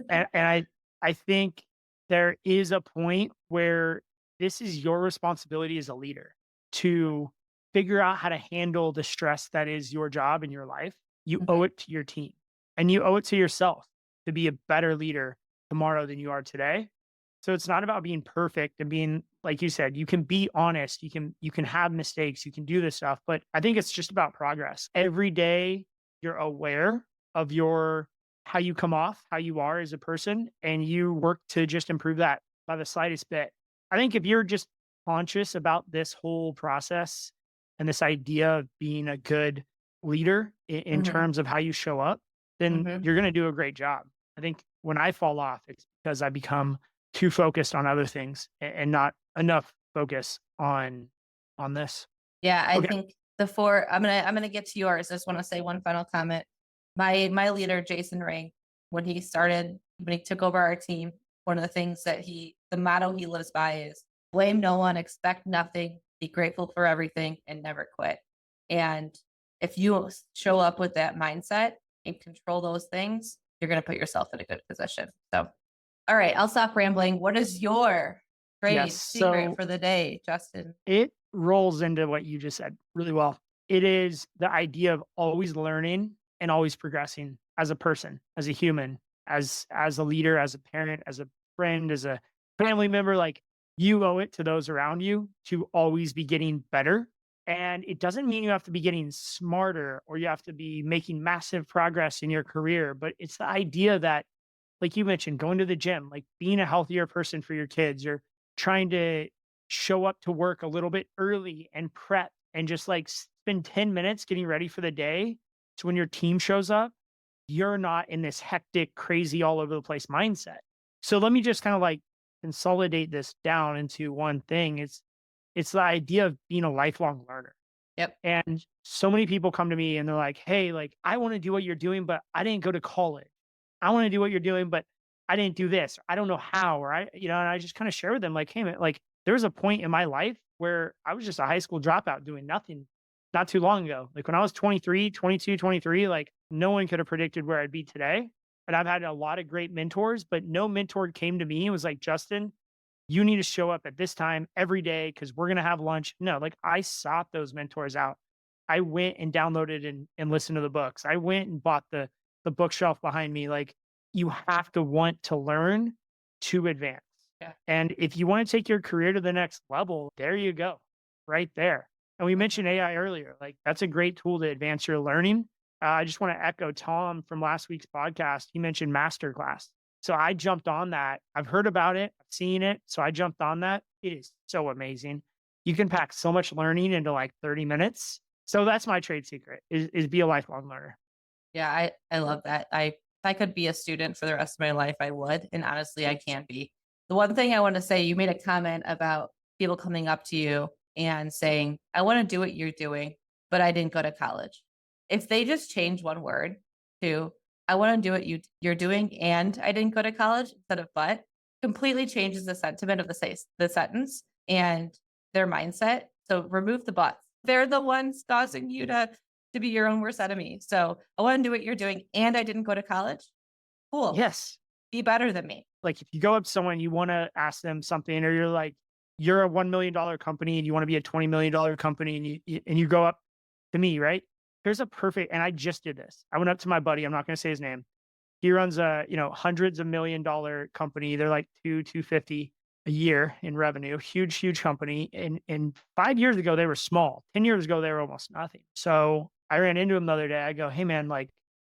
And I think there is a point where this is your responsibility as a leader to figure out how to handle the stress that is your job in your life. You owe Mhm, it to your team and you owe it to yourself to be a better leader tomorrow than you are today. So it's not about being perfect and being, like you said, you can be honest, you can have mistakes, you can do this stuff, but I think it's just about progress. Every day you're aware of your how you come off, how you are as a person, and you work to just improve that by the slightest bit. I think if you're just conscious about this whole process and this idea of being a good leader in mhm, terms of how you show up, then mhm. you're going to do a great job. I think when I fall off, it's because I become too focused on other things and not enough focus on this. Yeah, I Okay. think the 4 I'm gonna get to yours. I just wanna say one final comment. My leader, Jason Ray, when he took over our team, one of the things the motto he lives by is blame no one, expect nothing, be grateful for everything, and never quit. And if you show up with that mindset and control those things, you're gonna put yourself in a good position. So, all right, I'll stop rambling. What is your Yes. trade secret So for the day, Justin? it rolls into what you just said really well. It is the idea of always learning and always progressing as a person, as a human, as a leader, as a parent, as a friend, as a family member. Like you owe it to those around you to always be getting better. And it doesn't mean you have to be getting smarter or you have to be making massive progress in your career, but it's the idea that, like you mentioned, going to the gym, like being a healthier person for your kids, or trying to show up to work a little bit early and prep and just like spend 10 minutes getting ready for the day. So when your team shows up, you're not in this hectic, crazy, all over the place mindset. So let me just kind of like consolidate this down into one thing. It's the idea of being a lifelong learner. Yep. And so many people come to me and they're like, "Hey, like I want to do what you're doing, but I didn't go to college. I want to do what you're doing, but I didn't do this. I don't know how." Or and I just kind of share with them like, "Hey, man, like there was a point in my life where I was just a high school dropout doing nothing not too long ago. Like when I was 23, 22, 23, like no one could have predicted where I'd be today. And I've had a lot of great mentors, but no mentor came to me and was like, Justin, you need to show up at this time every day because we're going to have lunch. No, like I sought those mentors out. I went and downloaded and listened to the books. I went and bought the bookshelf behind me. Like you have to want to learn to advance. Yeah. And if you want to take your career to the next level, there you go, right there. And we Mhm. mentioned AI earlier. Like that's a great tool to advance your learning. I just want to echo Tom from last week's podcast. He mentioned masterclass. So I jumped on that. I've heard about it, I've seen it. So I jumped on that. It is so amazing. You can pack so much learning into like 30 minutes. So that's my trade secret is be a lifelong learner. Yeah, I love that. If I could be a student for the rest of my life, I would, and honestly, I can't be. The one thing I want to say, you made a comment about people coming up to you and saying, "I want to do what you're doing, but I didn't go to college." If they just change one word to, "I want to do what you're doing and I didn't go to college," instead of "but," completely changes the sentiment of the sentence and their mindset. So remove the buts. They're the ones causing you to be your own worst enemy. So I want to do what you're doing and I didn't go to college. Cool. Yes. Be better than me. Like if you go up to someone, you want to ask them something, or you're like, you're a $1 million company and you want to be a $20 million company, and you go up to me, right? Here's a perfect, and I just did this. I went up to my buddy. I'm not going to say his name. He runs a, hundreds of $1 million company. They're like 250 a year in revenue, huge, huge company. And 5 years ago, they were small. 10 years ago, they were almost nothing. So I ran into him the other day. I go, "Hey man, like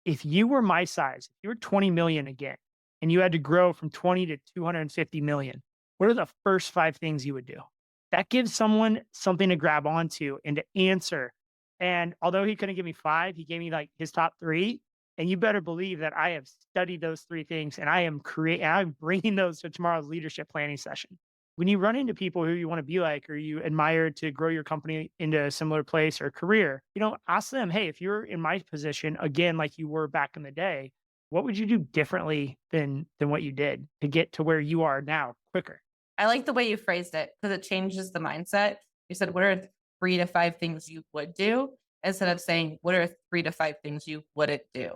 if you were my size, if you were 20 million again and you had to grow from 20 to 250 million, what are the first 5 things you would do?" That gives someone something to grab onto and to answer. And although he couldn't give me 5, he gave me like his top 3. And you better believe that I have studied those 3 things and I'm bringing those to tomorrow's leadership planning session. When you run into people who you want to be like, or you admire to grow your company into a similar place or career, ask them, hey, if you're in my position again, like you were back in the day, what would you do differently than what you did to get to where you are now quicker? I like the way you phrased it because it changes the mindset. You said, what are 3 to 5 things you would do? Instead of saying, what are 3 to 5 things you wouldn't do?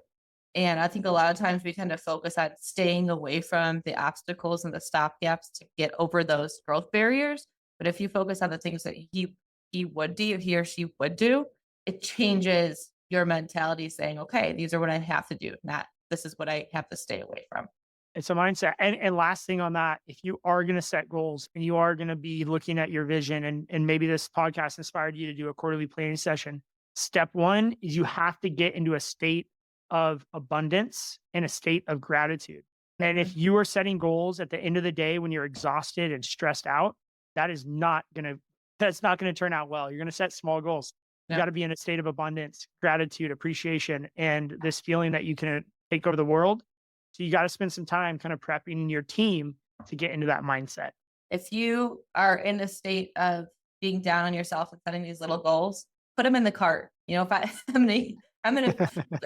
And I think a lot of times we tend to focus on staying away from the obstacles and the stop gaps to get over those growth barriers. But if you focus on the things that he would do, he or she would do, it changes your mentality saying, okay, these are what I have to do, not this is what I have to stay away from. It's a mindset. And last thing on that, if you are going to set goals and you are going to be looking at your vision, and maybe this podcast inspired you to do a quarterly planning session, step one is you have to get into a state of abundance and a state of gratitude. And if Mhm. you are setting goals at the end of the day when you're exhausted and stressed out, that is not going to that's not going to turn out well. You're going to set small goals. You Yeah. got to be in a state of abundance, gratitude, appreciation, and this feeling that you can take over the world. So you got to spend some time kind of prepping your team to get into that mindset. If you are in a state of being down on yourself and setting these little goals, put them in the cart. If I'm gonna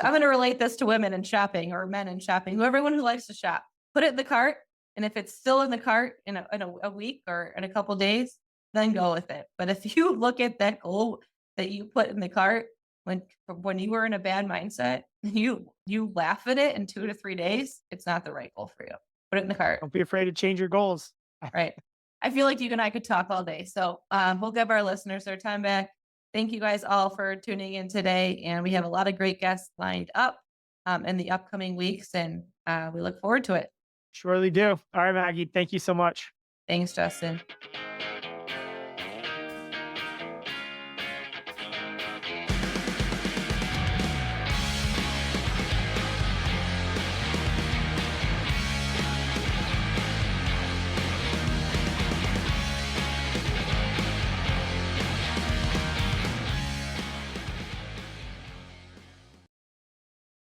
I'm gonna relate this to women in shopping or men in shopping, everyone who likes to shop. Put it in the cart, and if it's still in the cart in a week or in a couple days, then go with it. But if you look at that goal that you put in the cart when you were in a bad mindset, you laugh at it in 2 to 3 days, it's not the right goal for you. Put it in the cart. Don't be afraid to change your goals. Right. I feel like you and I could talk all day. So we'll give our listeners their time back. Thank you guys all for tuning in today. And we have a lot of great guests lined up in the upcoming weeks, and we look forward to it. Surely do. All right, Maggie. Thank you so much. Thanks, Justin.